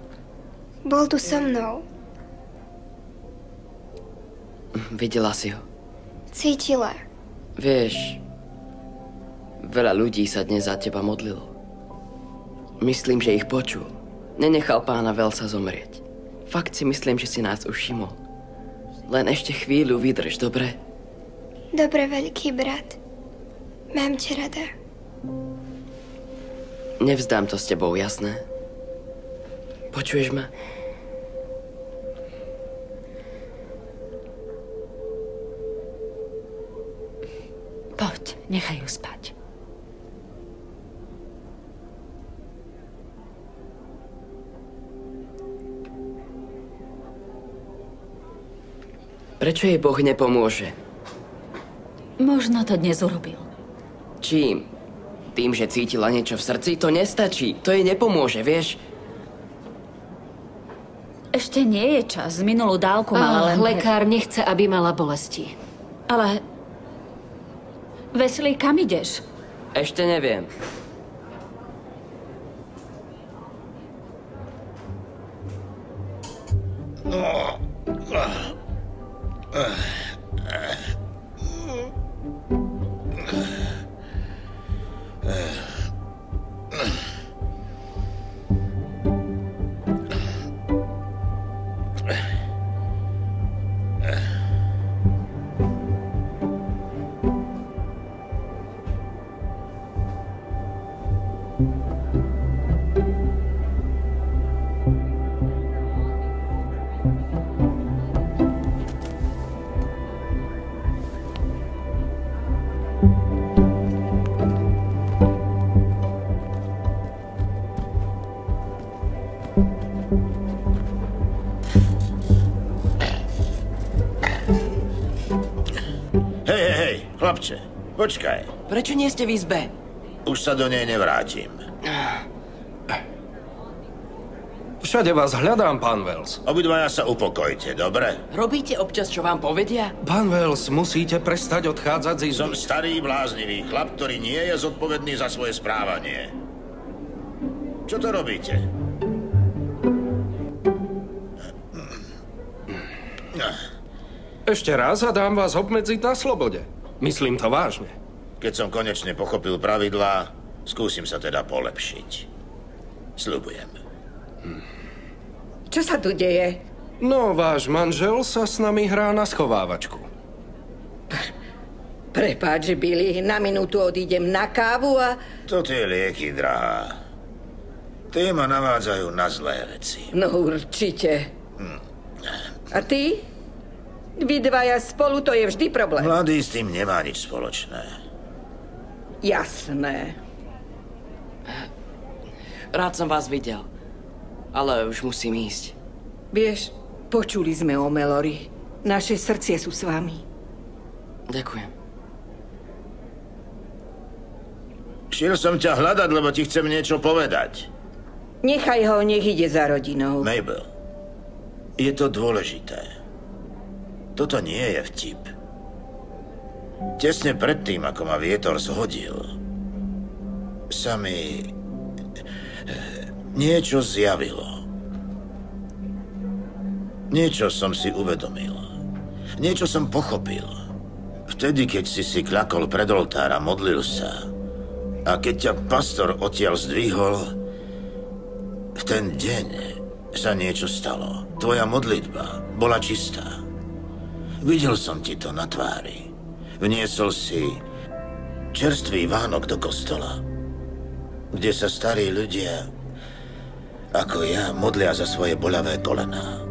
Bol tu so mnou. Videla si ho? Cítila. Vieš, veľa ľudí sa dnes za teba modlilo. Myslím, že ich počul. Nenechal pána Welsa zomrieť. Fakt si myslím, že si nás už všimol. Len ešte chvíľu vydrž, dobre? Dobre, veľký brat. Mám ťa rada. Nevzdám to s tebou, jasné? Počuješ ma? Poď, nechaj ju spať. Prečo jej Boh nepomôže? Možno to dnes urobil. Čím? Tým, že cítila niečo v srdci, to nestačí. To jej nepomôže, vieš? Ešte nie je čas. Minulú dávku mala len... Lekár nechce, aby mala bolesti. Ale... Wesley, kam ideš? Ešte neviem. Chlapče, počkaj. Prečo nie ste v izbe? Už sa do nej nevrátim. Všade vás hľadám, pán Wells. Obidvaja sa upokojte, dobre? Robíte občas, čo vám povedia? Pán Wells, musíte prestať odchádzať z izby. Som starý, bláznivý chlap, ktorý nie je zodpovedný za svoje správanie. Čo to robíte? Ešte raz a dám vás obmedziť na slobode. Myslím to vážne. Keď som konečne pochopil pravidlá, skúsim sa teda polepšiť. Sľubujem. Čo sa tu deje? No, váš manžel sa s nami hrá na schovávačku. Prepáč, Billy, na minútu odídem na kávu a... To tie lieky, drahá. Tie ma navádzajú na zlé veci. No určite. A ty? Vy dvaja spolu, to je vždy problém. Mladý s tým nemá nič spoločné. Jasné. Rád som vás videl, ale už musím ísť. Vieš, počuli sme o Mallory. Naše srdcie sú s vami. Ďakujem. Šiel som ťa hľadať, lebo ti chcem niečo povedať. Nechaj ho, nech ide za rodinou. Mabel, je to dôležité. Toto nie je vtip. Tesne predtým, ako ma vietor zhodil, sa mi niečo zjavilo. Niečo som si uvedomil. Niečo som pochopil. Vtedy, keď si kľakol pred oltár a modlil sa, a keď ťa pastor odtiaľ zdvihol, v ten deň sa niečo stalo. Tvoja modlitba bola čistá. Videl som ti to na tvári. Vniesol si čerstvý vánok do kostola, kde sa starí ľudia, ako ja, modlia za svoje boľavé kolená.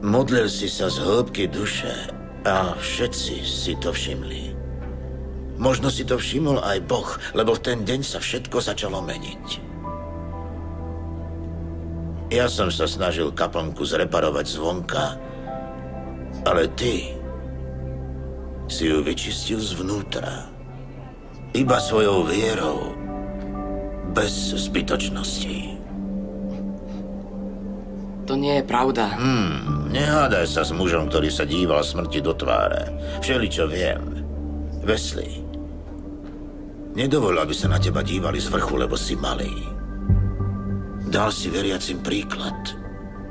Modlil si sa z hĺbky duše a všetci si to všimli. Možno si to všimol aj Boh, lebo v ten deň sa všetko začalo meniť. Ja som sa snažil kaplnku zreparovať zvonka, ale ty si ju vyčistil zvnútra. Iba svojou vierou, bez zbytočností. To nie je pravda. Nehádaj sa s mužom, ktorý sa díval smrti do tváre. Všeličo viem. Wesley, nedovol, aby sa na teba dívali z vrchu, lebo si malý. Dal si veriacim príklad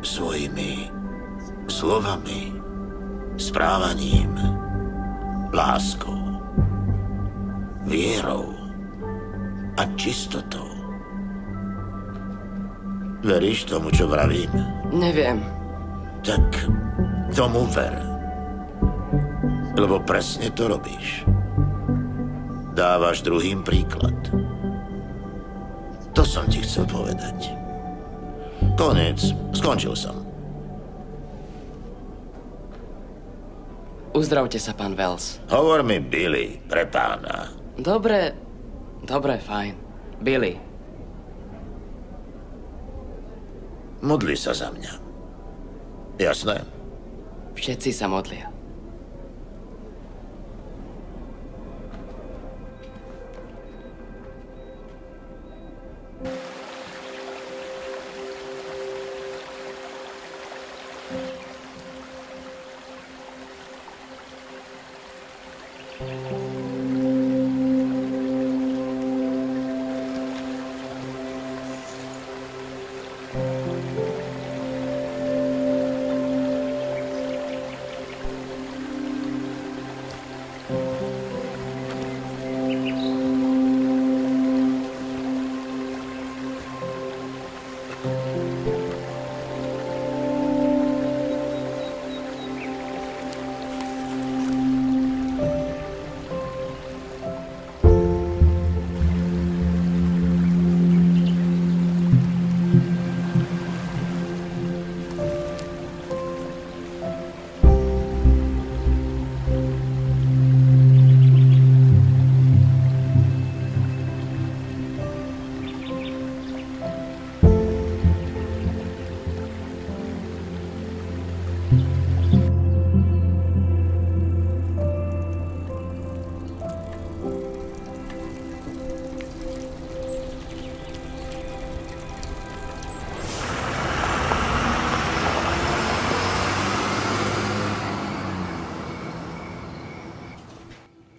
svojimi slovami, správaním, láskou, vierou a čistotou. Veríš tomu, čo vravím? Neviem. Tak tomu ver. Lebo presne to robíš. Dávaš druhým príklad. To som ti chcel povedať. Koniec. Skončil som. Uzdravte sa, pán Wells. Hovor mi Billy, pre pána. Dobre, fajn. Billy. Modli sa za mňa. Jasné? Všetci sa modlia.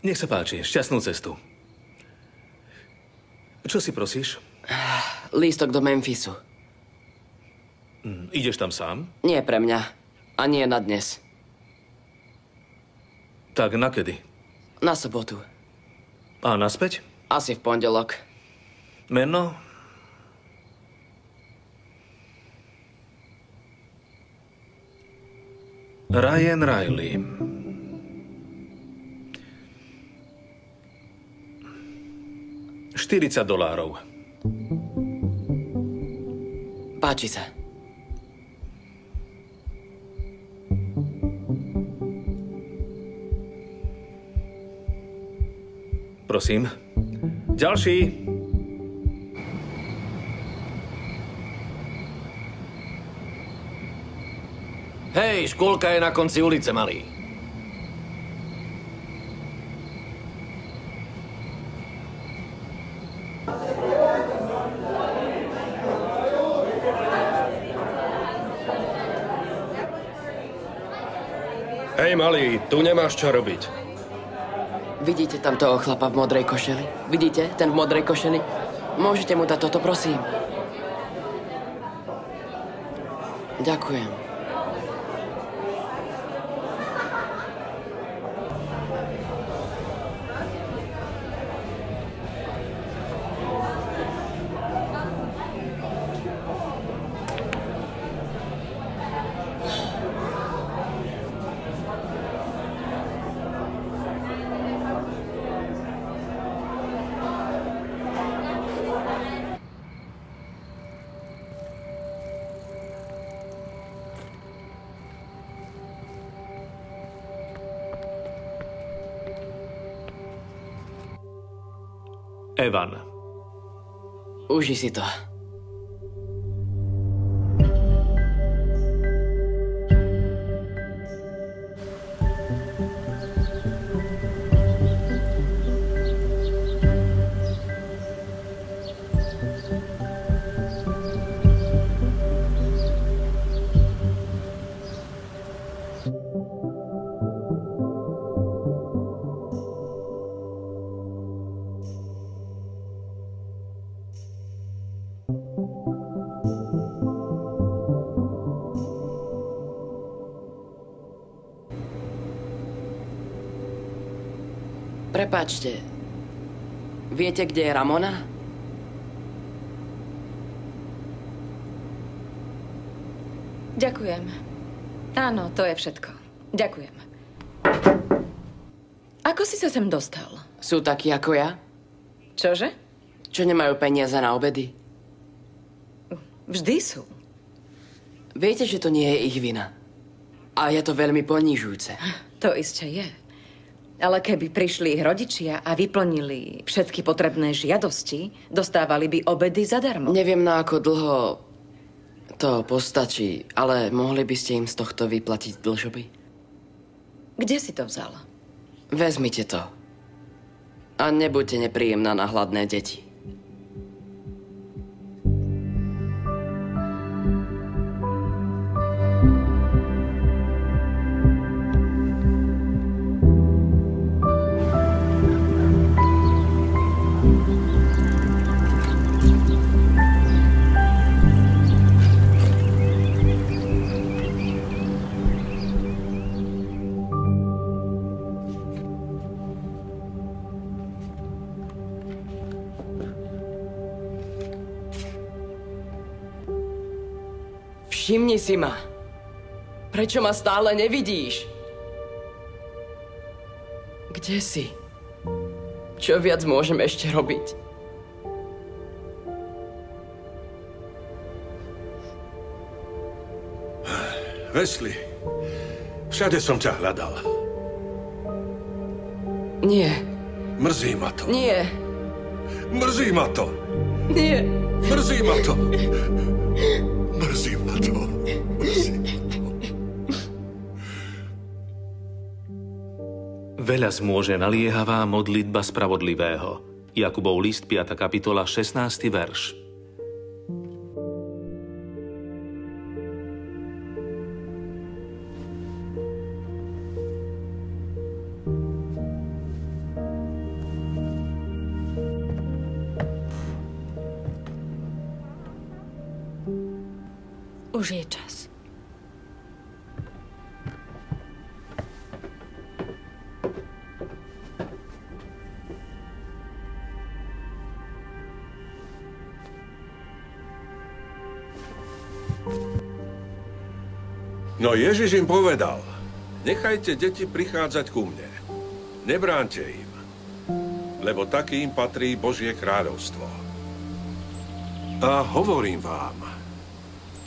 Nech sa páči, šťastnú cestu. Čo si prosíš? Lístok do Memphisu. Ideš tam sám? Nie pre mňa. A nie na dnes. Tak na kedy? Na sobotu. A naspäť? Asi v pondelok. Meno? Ryan Riley. $40. Páči sa. Prosím. Ďalší. Hej, škôlka je na konci ulice, malý. Hej, malý, tu nemáš čo robiť. Vidíte tam toho chlapa v modrej košeli? Vidíte? Ten v modrej košeli? Môžete mu dať toto, prosím? Ďakujem. Evan. Uži si to. Prepáčte, viete, kde je Ramona? Ďakujem. Áno, to je všetko. Ďakujem. Ako si sa sem dostal? Sú takí ako ja? Čože? Čo nemajú peniaze na obedy? Vždy sú. Viete, že to nie je ich vina. A je to veľmi ponižujúce. To isté je. Ale keby prišli ich rodičia a vyplnili všetky potrebné žiadosti, dostávali by obedy zadarmo. Neviem, na ako dlho to postačí, ale mohli by ste im z tohto vyplatiť dlžoby? Kde si to vzal? Vezmite to. A nebuďte nepríjemná na hladné deti. Všimni si ma. Prečo ma stále nevidíš? Kde si? Čo viac môžem ešte robiť? Wesley, všade som ťa hľadal. Nie. Mrzí ma to. Nie. Mrzí ma to. Nie. Mrzí ma to. Mrzí ma to. Veľa zmôže naliehavá modlitba spravodlivého. Jakubov list, 5. kapitola, 16. verš. Už je čas. No Ježiš im povedal, nechajte deti prichádzať ku mne. Nebránte im, lebo takým patrí Božie kráľovstvo. A hovorím vám,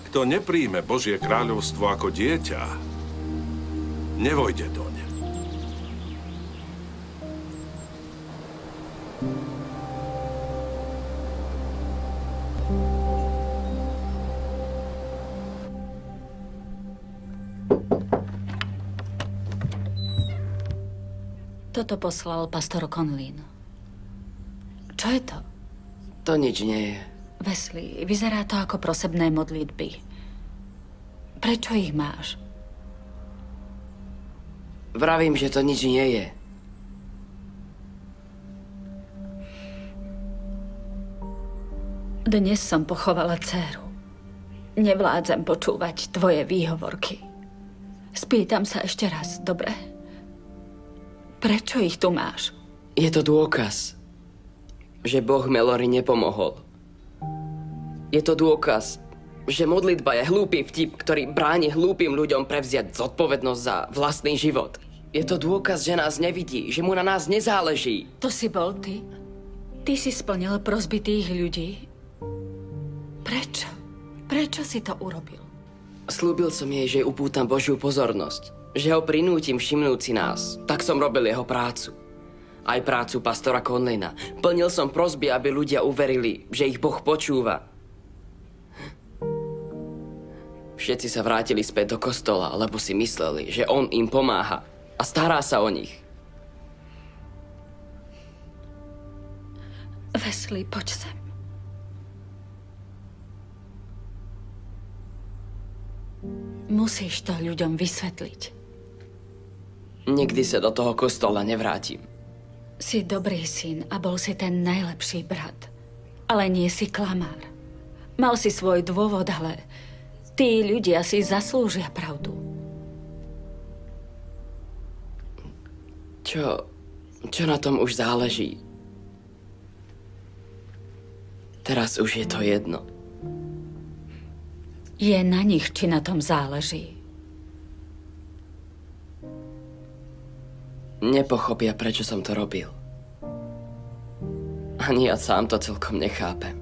kto nepríjme Božie kráľovstvo ako dieťa, nevojde doň. Toto poslal pastor Conlin. Čo je to? To nič nie je. Wesley, vyzerá to ako prosebné modlitby. Prečo ich máš? Vravím, že to nič nie je. Dnes som pochovala dcéru. Nevládzem počúvať tvoje výhovorky. Spýtam sa ešte raz, dobre? Prečo ich tu máš? Je to dôkaz, že Boh Mallory nepomohol. Je to dôkaz, že modlitba je hlúpy vtip, ktorý bráni hlúpym ľuďom prevziať zodpovednosť za vlastný život. Je to dôkaz, že nás nevidí, že mu na nás nezáleží. To si bol ty? Ty si splnil prosby tých ľudí? Prečo? Prečo si to urobil? Slúbil som jej, že upútam Božiu pozornosť. Že ho prinútim všimnúť si nás. Tak som robil jeho prácu. Aj prácu pastora Conlina. Plnil som prosby, aby ľudia uverili, že ich Boh počúva. Všetci sa vrátili späť do kostola, lebo si mysleli, že on im pomáha a stará sa o nich. Wesley, poď sem. Musíš to ľuďom vysvetliť. Nikdy sa do toho kostola nevrátim. Si dobrý syn a bol si ten najlepší brat. Ale nie si klamár. Mal si svoj dôvod, ale tí ľudia si zaslúžia pravdu. Čo na tom už záleží? Teraz už je to jedno. Je na nich, či na tom záleží. Nepochopia, prečo som to robil. Ani ja sám to celkom nechápem.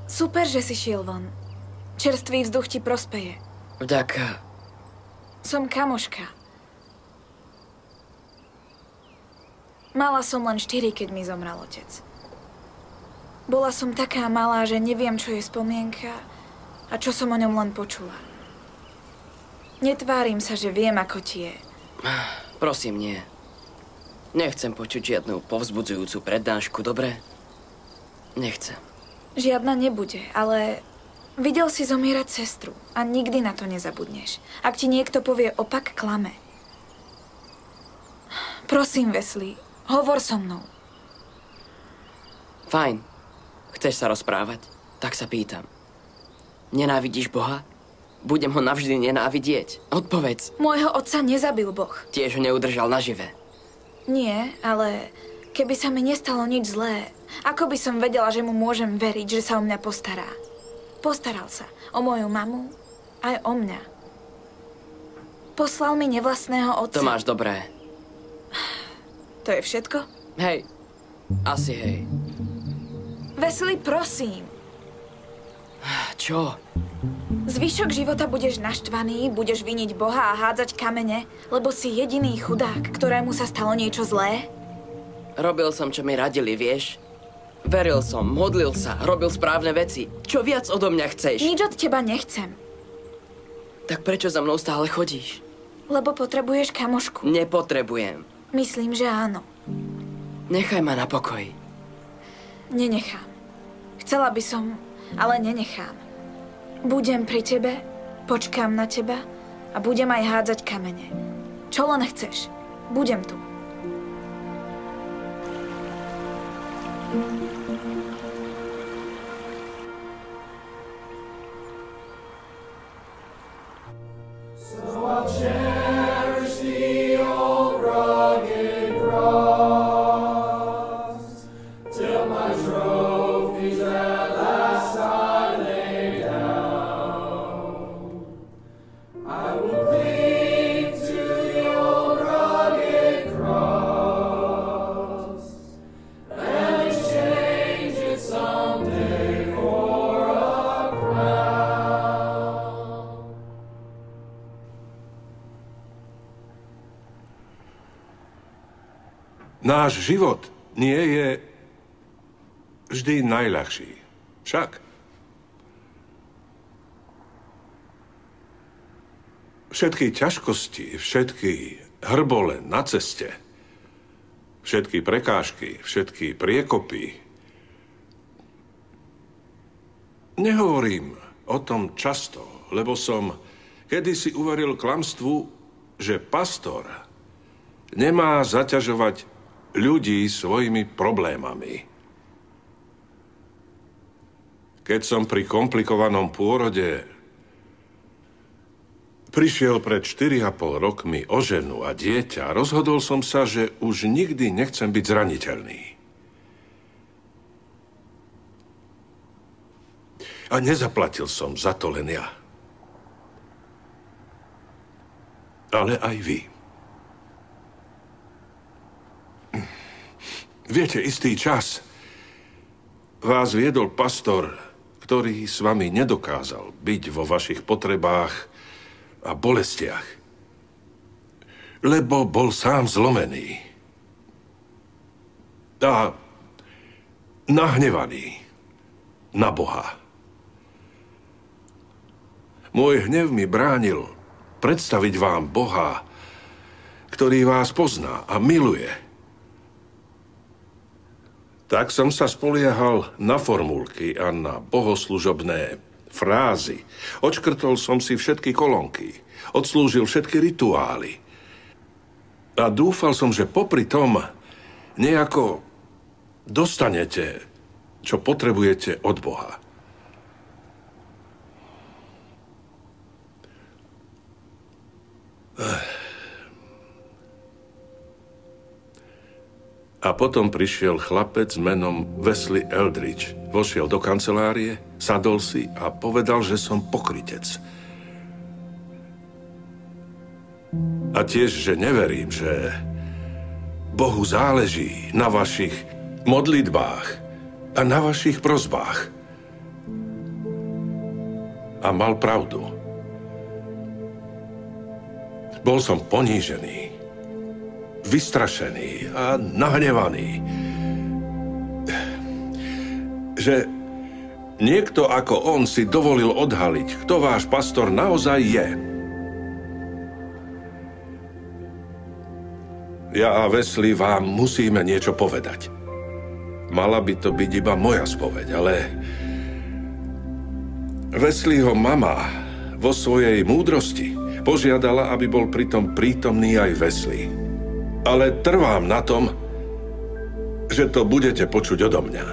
Super, že si šiel von. Čerstvý vzduch ti prospeje. Vďaka. Som kamoška. Mala som len 4, keď mi zomrel otec. Bola som taká malá, že neviem, čo je spomienka a čo som o ňom len počula. Netvárim sa, že viem, ako ti je. Prosím, nie. Nechcem počuť žiadnu povzbudzujúcu prednášku, dobre? Nechcem. Žiadna nebude, ale videl si zomierať sestru a nikdy na to nezabudneš. Ak ti niekto povie opak, klame. Prosím, Wesley, hovor so mnou. Fajn. Chceš sa rozprávať? Tak sa pýtam. Nenávidíš Boha? Budem ho navždy nenávidieť. Odpovedz. Môjho otca nezabil Boh. Tiež ho neudržal nažive. Nie, ale keby sa mi nestalo nič zlé, ako by som vedela, že mu môžem veriť, že sa o mňa postará? Postaral sa o moju mamu, aj o mňa. Poslal mi nevlastného otca. To máš dobré. To je všetko? Hej. Asi hej. Wesley, prosím. Čo? Zvyšok života budeš naštvaný, budeš viniť Boha a hádzať kamene, lebo si jediný chudák, ktorému sa stalo niečo zlé? Robil som, čo mi radili, vieš? Veril som, modlil sa, robil správne veci. Čo viac odo mňa chceš? Nič od teba nechcem. Tak prečo za mnou stále chodíš? Lebo potrebuješ kamošku. Nepotrebujem. Myslím, že áno. Nechaj ma na pokoji. Nenechám. Chcela by som, ale nenechám. Budem pri tebe, počkám na teba a budem aj hádzať kamene. Čo len chceš. Budem tu. Náš život nie je vždy najľahší. Však všetky ťažkosti, všetky hrbole na ceste, všetky prekážky, všetky priekopy. Nehovorím o tom často, lebo som kedysi uveril klamstvu, že pastor nemá zaťažovať ľudí svojimi problémami. Keď som pri komplikovanom pôrode prišiel pred 4,5 rokmi o ženu a dieťa, rozhodol som sa, že už nikdy nechcem byť zraniteľný. A nezaplatil som za to len ja. Ale aj vy. Viete, istý čas vás viedol pastor, ktorý s vami nedokázal byť vo vašich potrebách a bolestiach, lebo bol sám zlomený a nahnevaný na Boha. Môj hnev mi bránil predstaviť vám Boha, ktorý vás pozná a miluje. Tak som sa spoliehal na formulky a na bohoslužobné frázy. Odškrtol som si všetky kolónky, odslúžil všetky rituály. A dúfal som, že popri tom nejako dostanete, čo potrebujete od Boha. A potom prišiel chlapec menom Wesley Eldridge. Vošiel do kancelárie, sadol si a povedal, že som pokrytec. A tiež, že neverím, že Bohu záleží na vašich modlitbách a na vašich prosbách. A mal pravdu. Bol som ponížený, vystrašený a nahnevaný. Že niekto ako on si dovolil odhaliť, kto váš pastor naozaj je. Ja a Wesley vám musíme niečo povedať. Mala by to byť iba moja spoveď, ale Wesleyho mama vo svojej múdrosti požiadala, aby bol pritom prítomný aj Wesley. Ale trvám na tom, že to budete počuť odo mňa.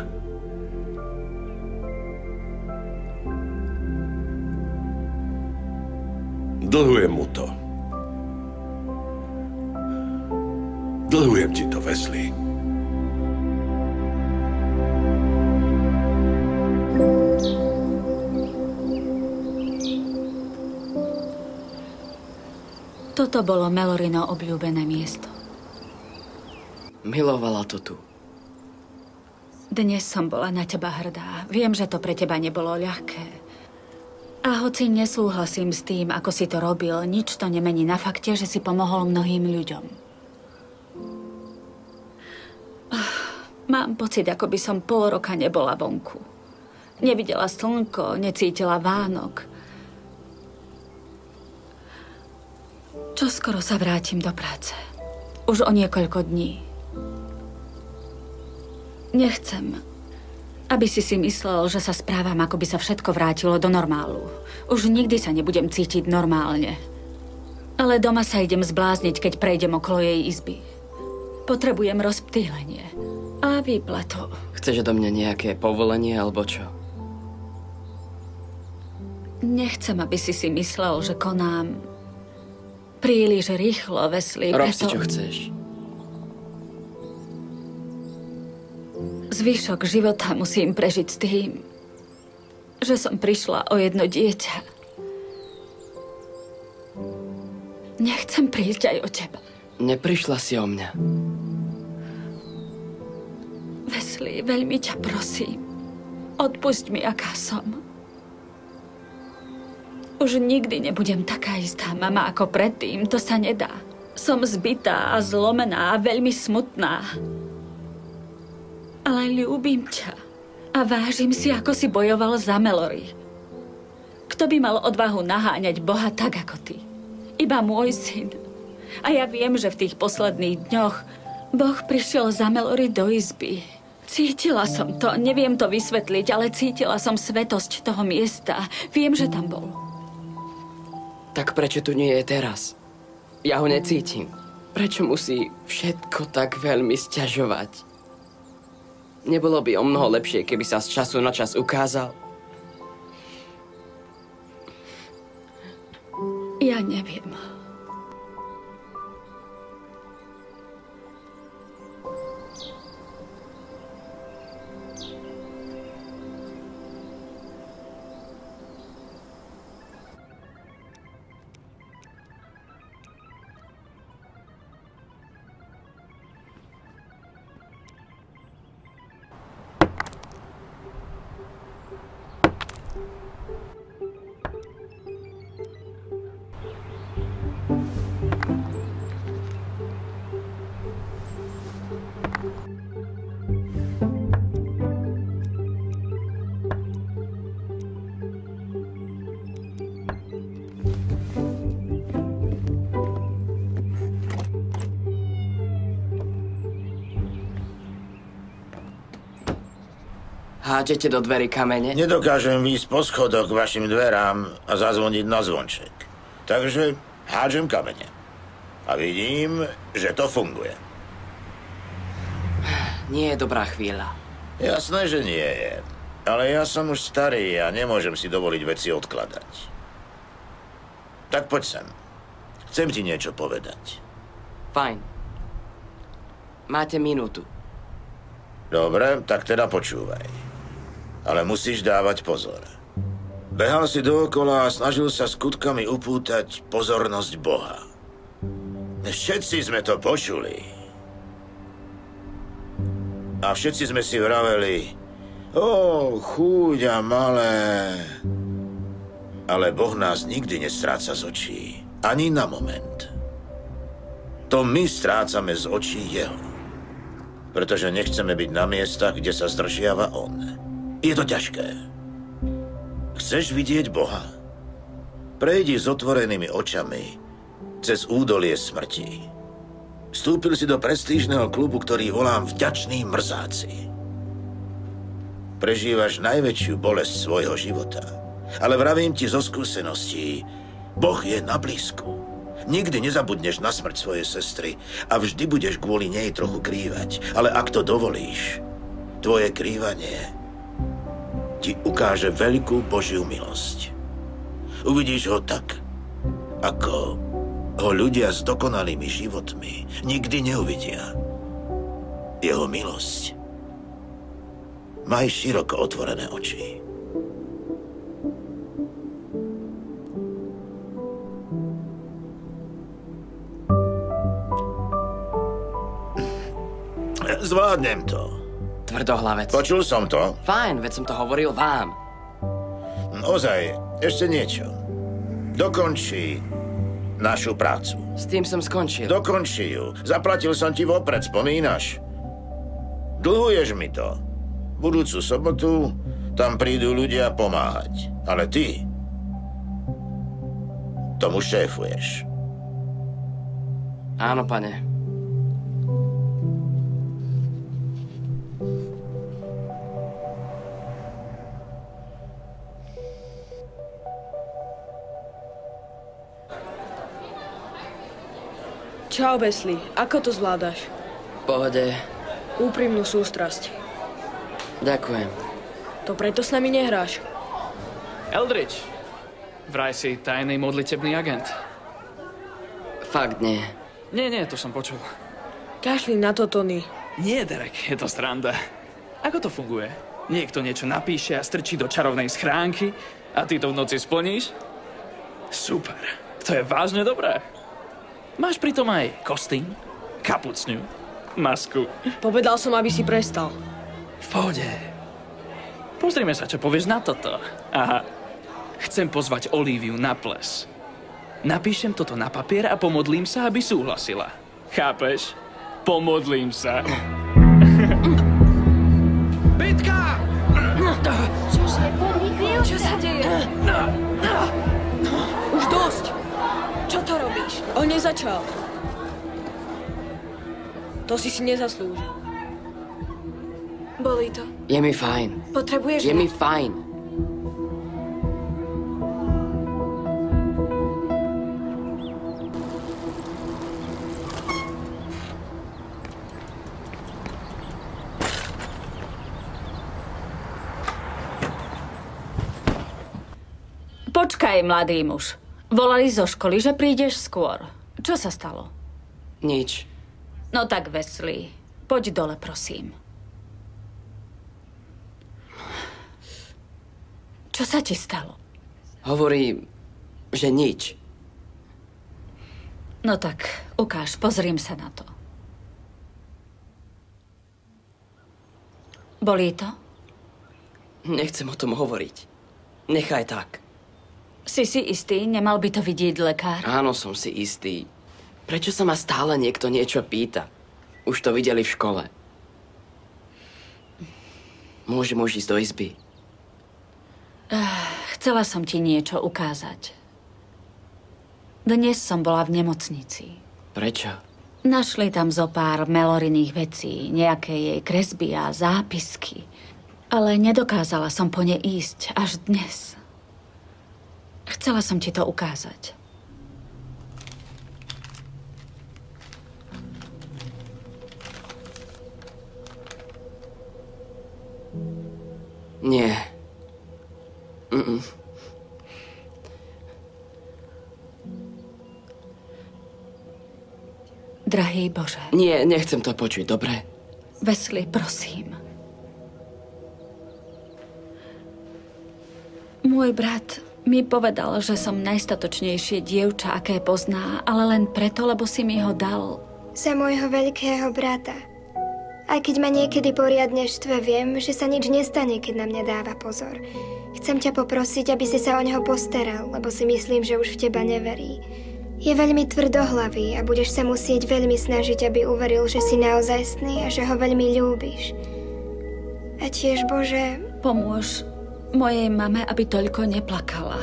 Dlhujem mu to. Dlhujem ti to, Wesley. Toto bolo Melorino obľúbené miesto. Milovala to tu. Dnes som bola na teba hrdá. Viem, že to pre teba nebolo ľahké. A hoci nesúhlasím s tým, ako si to robil, nič to nemení na fakte, že si pomohol mnohým ľuďom. Mám pocit, ako by som pol roka nebola vonku. Nevidela slnko, necítila Vánok. Čoskoro sa vrátim do práce. Už o niekoľko dní. Nechcem, aby si myslel, že sa správam, ako by sa všetko vrátilo do normálu. Už nikdy sa nebudem cítiť normálne. Ale doma sa idem zblázniť, keď prejdem okolo jej izby. Potrebujem rozptýlenie. A výplatu. Chceš do mňa nejaké povolenie, alebo čo? Nechcem, aby si myslel, že konám príliš rýchlo, Wesley. Rob si, čo chceš. Zvyšok života musím prežiť s tým, že som prišla o jedno dieťa. Nechcem prísť aj o teba. Neprišla si o mňa. Wesley, veľmi ťa prosím. Odpusť mi, aká som. Už nikdy nebudem taká istá mama ako predtým. To sa nedá. Som zbitá a zlomená a veľmi smutná. Ale ľúbim ťa. A vážim si, ako si bojoval za Mallory. Kto by mal odvahu naháňať Boha tak ako ty? Iba môj syn. A ja viem, že v tých posledných dňoch Boh prišiel za Mallory do izby. Cítila som to, neviem to vysvetliť, ale cítila som svetosť toho miesta. Viem, že tam bol. Tak prečo tu nie je teraz? Ja ho necítim. Prečo musí všetko tak veľmi sťažovať? Nebolo by o mnoho lepšie, keby sa z času na čas ukázal? Ja neviem. Hádžete do dverí kamene? Nedokážem výjsť po schodoch k vašim dverám a zazvoniť na zvonček. Takže hádžem kamene. A vidím, že to funguje. Nie je dobrá chvíľa. Jasné, že nie je. Ale ja som už starý a nemôžem si dovoliť veci odkladať. Tak poď sem. Chcem ti niečo povedať. Fajn. Máte minútu. Dobre, tak teda počúvaj. Ale musíš dávať pozor. Behal si dookola a snažil sa skutkami upútať pozornosť Boha. Všetci sme to počuli. A všetci sme si vraveli, chúďa malé. Ale Boh nás nikdy nestráca z očí. Ani na moment. To my strácame z očí Jeho. Pretože nechceme byť na miestach, kde sa zdržiava On. Je to ťažké. Chceš vidieť Boha? Prejdi s otvorenými očami cez údolie smrti. Vstúpil si do prestížneho klubu, ktorý volám Vďační mrzáci. Prežívaš najväčšiu bolesť svojho života. Ale vravím ti zo skúseností, Boh je na blízku. Nikdy nezabudneš na smrť svojej sestry a vždy budeš kvôli nej trochu krývať. Ale ak to dovolíš, tvoje krývanie ti ukáže veľkú Božiu milosť. Uvidíš ho tak, ako ho ľudia s dokonalými životmi nikdy neuvidia. Jeho milosť. Maj široko otvorené oči. Zvládnem to. Tvrdohlavec. Počul som to. Fajn, veď som to hovoril vám. Ozaj, ešte niečo. Dokončí našu prácu. S tým som skončil. Dokončí ju. Zaplatil som ti vopred, spomínaš? Dlhuješ mi to. Budúcu sobotu tam prídu ľudia pomáhať. Ale ty tomu šéfuješ. Áno, pane. Čau, Wesley. Ako to zvládaš? V pohode. úprimnú sústrasť. Ďakujem. To preto s nami nehráš. Eldridge, vraj si tajný modlitebný agent. Fakt nie. Nie, to som počul. Kašli na to, Tony. Nie, Derek, je to sranda. Ako to funguje? Niekto niečo napíše a strčí do čarovnej schránky a ty to v noci splníš? Super, to je vážne dobré. Máš pritom aj kostým, kapucňu, masku. Povedal som, aby si prestal. V pohode. Pozrime sa, čo povieš na toto. Aha. Chcem pozvať Olíviu na ples. Napíšem toto na papier a pomodlím sa, aby súhlasila. Chápeš? Pomodlím sa. Bitka! Čože? Čo sa deje? Už dosť! Čo to robíš? On nezačal. To si nezaslúžil. Bolí to. Je mi fajn. Potrebuješ Je mi fajn. Počkaj, mladý muž. Volali zo školy, že prídeš skôr. Čo sa stalo? Nič. No tak, Wesley, poď dole, prosím. Čo sa ti stalo? Hovorí, že nič. No tak, ukáž, pozriem sa na to. Bolí to? Nechcem o tom hovoriť. Nechaj tak. Si istý? Nemal by to vidieť lekár? Áno, som si istý. Prečo sa ma stále niekto niečo pýta? Už to videli v škole. Môžem už ísť do izby. Chcela som ti niečo ukázať. Dnes som bola v nemocnici. Prečo? Našli tam zo pár Meloryných vecí, nejaké jej kresby a zápisky. Ale nedokázala som po ne ísť až dnes. Chcela som ti to ukázať. Nie. Drahý Bože. Nie, nechcem to počuť, dobre? Wesley, prosím. Môj brat mi povedal, že som najstatočnejšie dievča, aké pozná, ale len preto, lebo si mi ho dal. Za môjho veľkého brata. Aj keď ma niekedy poriadne štve, viem, že sa nič nestane, keď na mňa dáva pozor. Chcem ťa poprosiť, aby si sa o neho postaral, lebo si myslím, že už v teba neverí. Je veľmi tvrdohlavý a budeš sa musieť veľmi snažiť, aby uveril, že si naozajstný a že ho veľmi ľúbiš. A tiež, Bože... Pomôž mojej mame, aby toľko neplakala.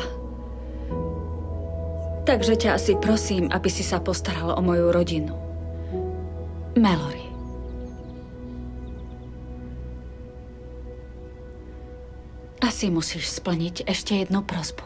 Takže ťa asi prosím, aby si sa postaral o moju rodinu. Mallory. Asi musíš splniť ešte jednu prosbu.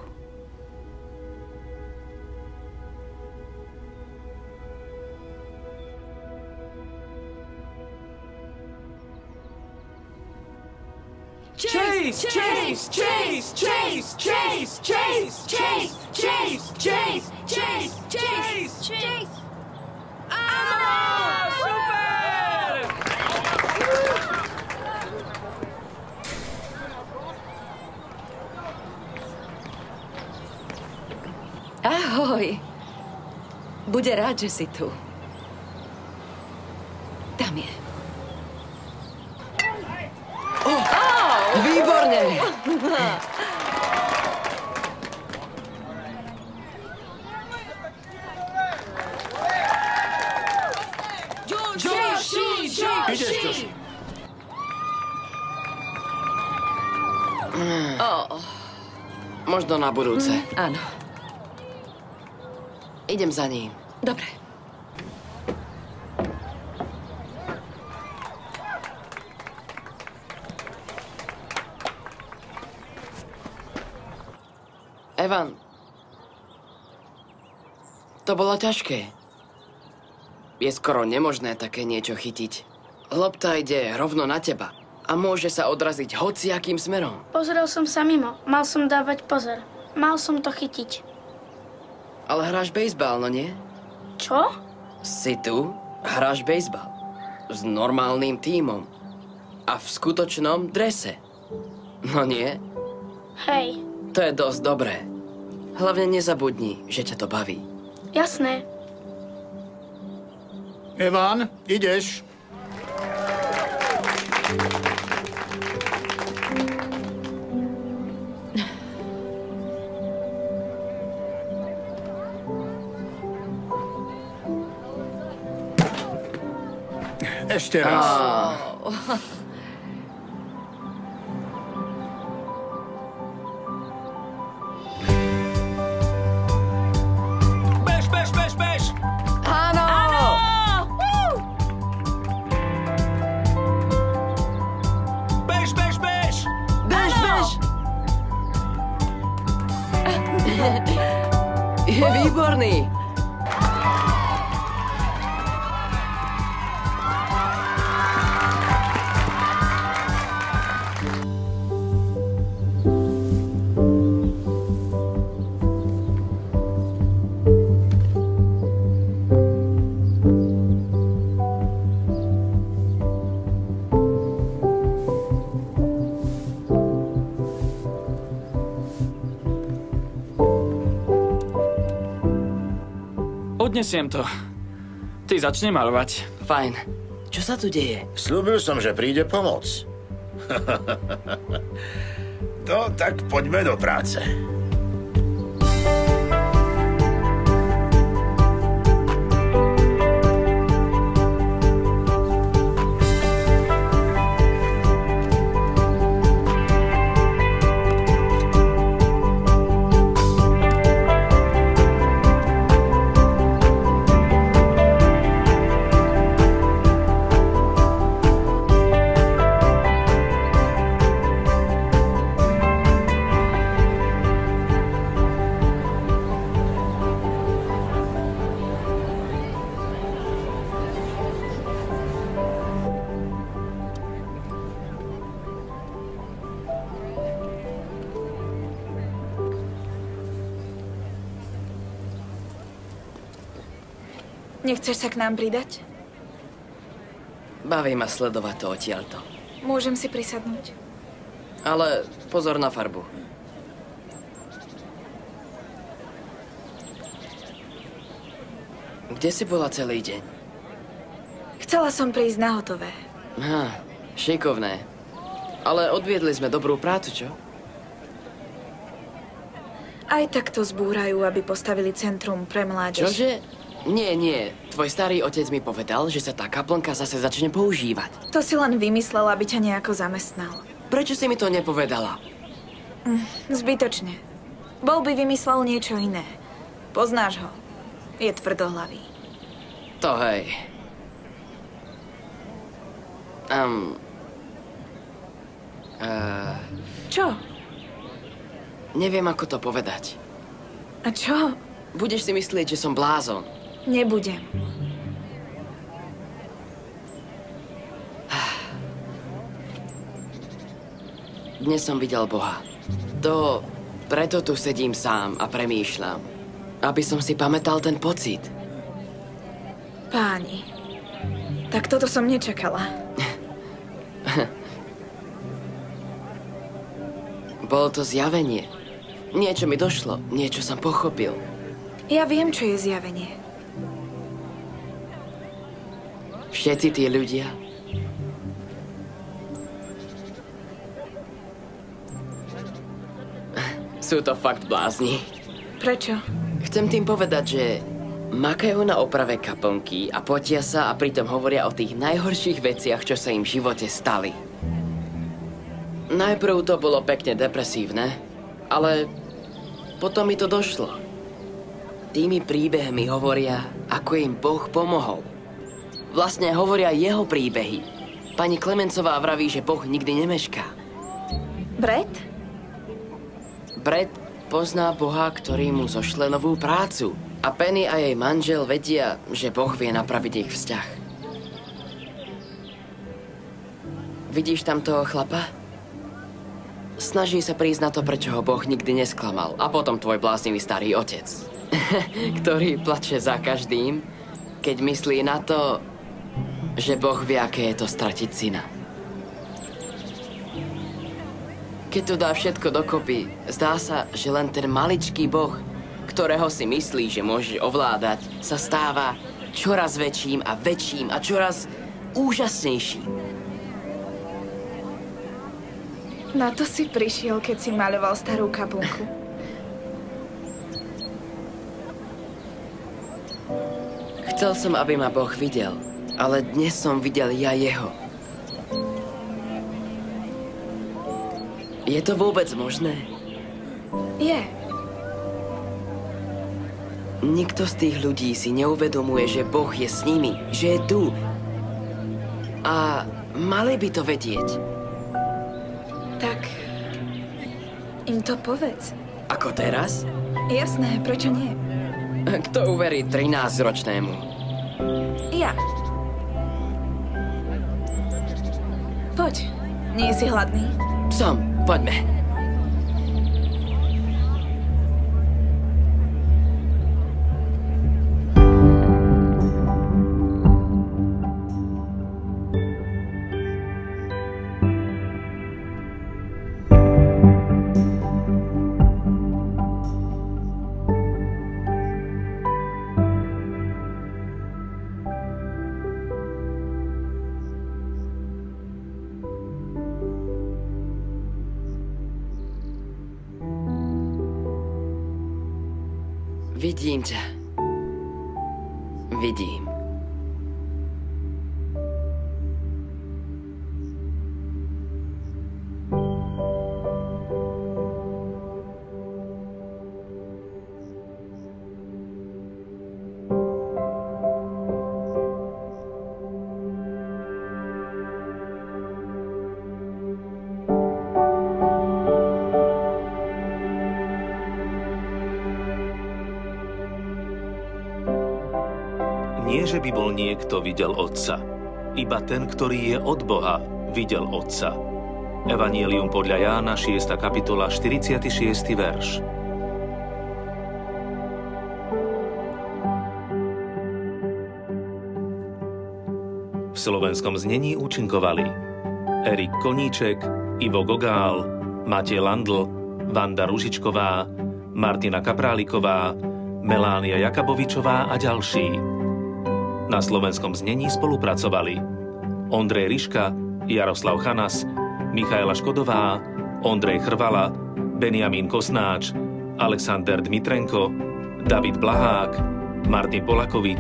Chase! Chase! Chase! Chase! Chase! Chase! Chase! Chase! Chase! Chase! Chase! Chase! Áno! Super! Ahoj. Bude rád, že si tu. Tam je. Výborne! Možno na budúce. Áno. Idem za ním. Dobre. Evan, to bolo ťažké. Je skoro nemožné také niečo chytiť. Lopta ide rovno na teba a môže sa odraziť hociakým smerom. Pozrel som sa mimo. Mal som dávať pozor. Mal som to chytiť. Ale hráš bejsbal, no nie? Čo? Si tu, hráš bejsbal. S normálnym tímom. A v skutočnom drese. No nie? Hej. To je dosť dobré. Hlavne nezabudni, že ťa to baví. Jasné. Evan, ideš? Ešte raz. Bež, bež, bež, bež! Áno! Áno! Bež, bež, bež! Bež, bež! Je výborný! Odnesiem to. Ty začni malovať. Fajn. Čo sa tu deje? Sľúbil som, že príde pomoc. No, tak poďme do práce. Nechceš sa k nám pridať? Baví ma sledovať to odtiaľto. Môžem si prisadnúť. Ale pozor na farbu. Kde si bola celý deň? Chcela som prísť na hotové. Šikovné. Ale odviedli sme dobrú prácu, čo? Aj tak to zbúrajú, aby postavili centrum pre mládež. Čože? Nie. Tvoj starý otec mi povedal, že sa tá kaplnka zase začne používať. To si len vymyslel, aby ťa nejako zamestnal. Prečo si mi to nepovedala? Zbytočne. Bol by vymyslel niečo iné. Poznáš ho. Je tvrdohlavý. To hej. Čo? Neviem, ako to povedať. A čo? Budeš si myslieť, že som blázon. Nebudem. Dnes som videl Boha. Preto tu sedím sám a premýšľam. Aby som si pamätal ten pocit. Páni, tak toto som nečakala. Bolo to zjavenie. Niečo mi došlo, niečo som pochopil. Ja viem, čo je zjavenie. Všetci tí ľudia. Sú to fakt blázni. Prečo? Chcem tým povedať, že makajú na oprave kaplnky a potia sa a pritom hovoria o tých najhorších veciach, čo sa im v živote stali. Najprv to bolo pekne depresívne, ale potom mi to došlo. Tými príbehmi hovoria, ako im Boh pomohol. Vlastne hovoria jeho príbehy. Pani Klemencová vraví, že Boh nikdy nemešká. Brett? Brett pozná Boha, ktorý mu zošle novú prácu. A Penny a jej manžel vedia, že Boh vie napraviť ich vzťah. Vidíš tam toho chlapa? Snaží sa prísť na to, prečo ho Boh nikdy nesklamal. A potom tvoj bláznivý starý otec, ktorý plače za každým, keď myslí na to, že Boh vie, aké je to stratiť syna. Keď to dá všetko dokopy, zdá sa, že len ten maličký Boh, ktorého si myslí, že môže ovládať, sa stáva čoraz väčším a väčším a čoraz úžasnejším. Na to si prišiel, keď si maľoval starú kaplnku. Chcel som, aby ma Boh videl, ale dnes som videl ja jeho. Je to vôbec možné? Je. Nikto z tých ľudí si neuvedomuje, že Boh je s nimi, že je tu. A mali by to vedieť. Tak im to povedz. Ako teraz? Jasné, prečo nie? Kto uverí 13-ročnému? Ja. Poď, nie si hladný? Som, poďme. Vidím ťa. Vidím. Nie, že by bol niekto videl Otca. Iba ten, ktorý je od Boha, videl Otca. Evangelium podľa Jána, 6. kapitola, 46. verš. V slovenskom znení účinkovali Erik Koníček, Ivo Gogál, Matej Landl, Vanda Ružičková, Martina Kapráliková, Melánia Jakabovičová a ďalší. Na slovenskom znení spolupracovali Ondrej Ryška, Jaroslav Chanas, Michaela Škodová, Ondrej Chrvala, Benjamín Kosnáč, Alexander Dmitrenko, David Blahák, Martin Polakovič,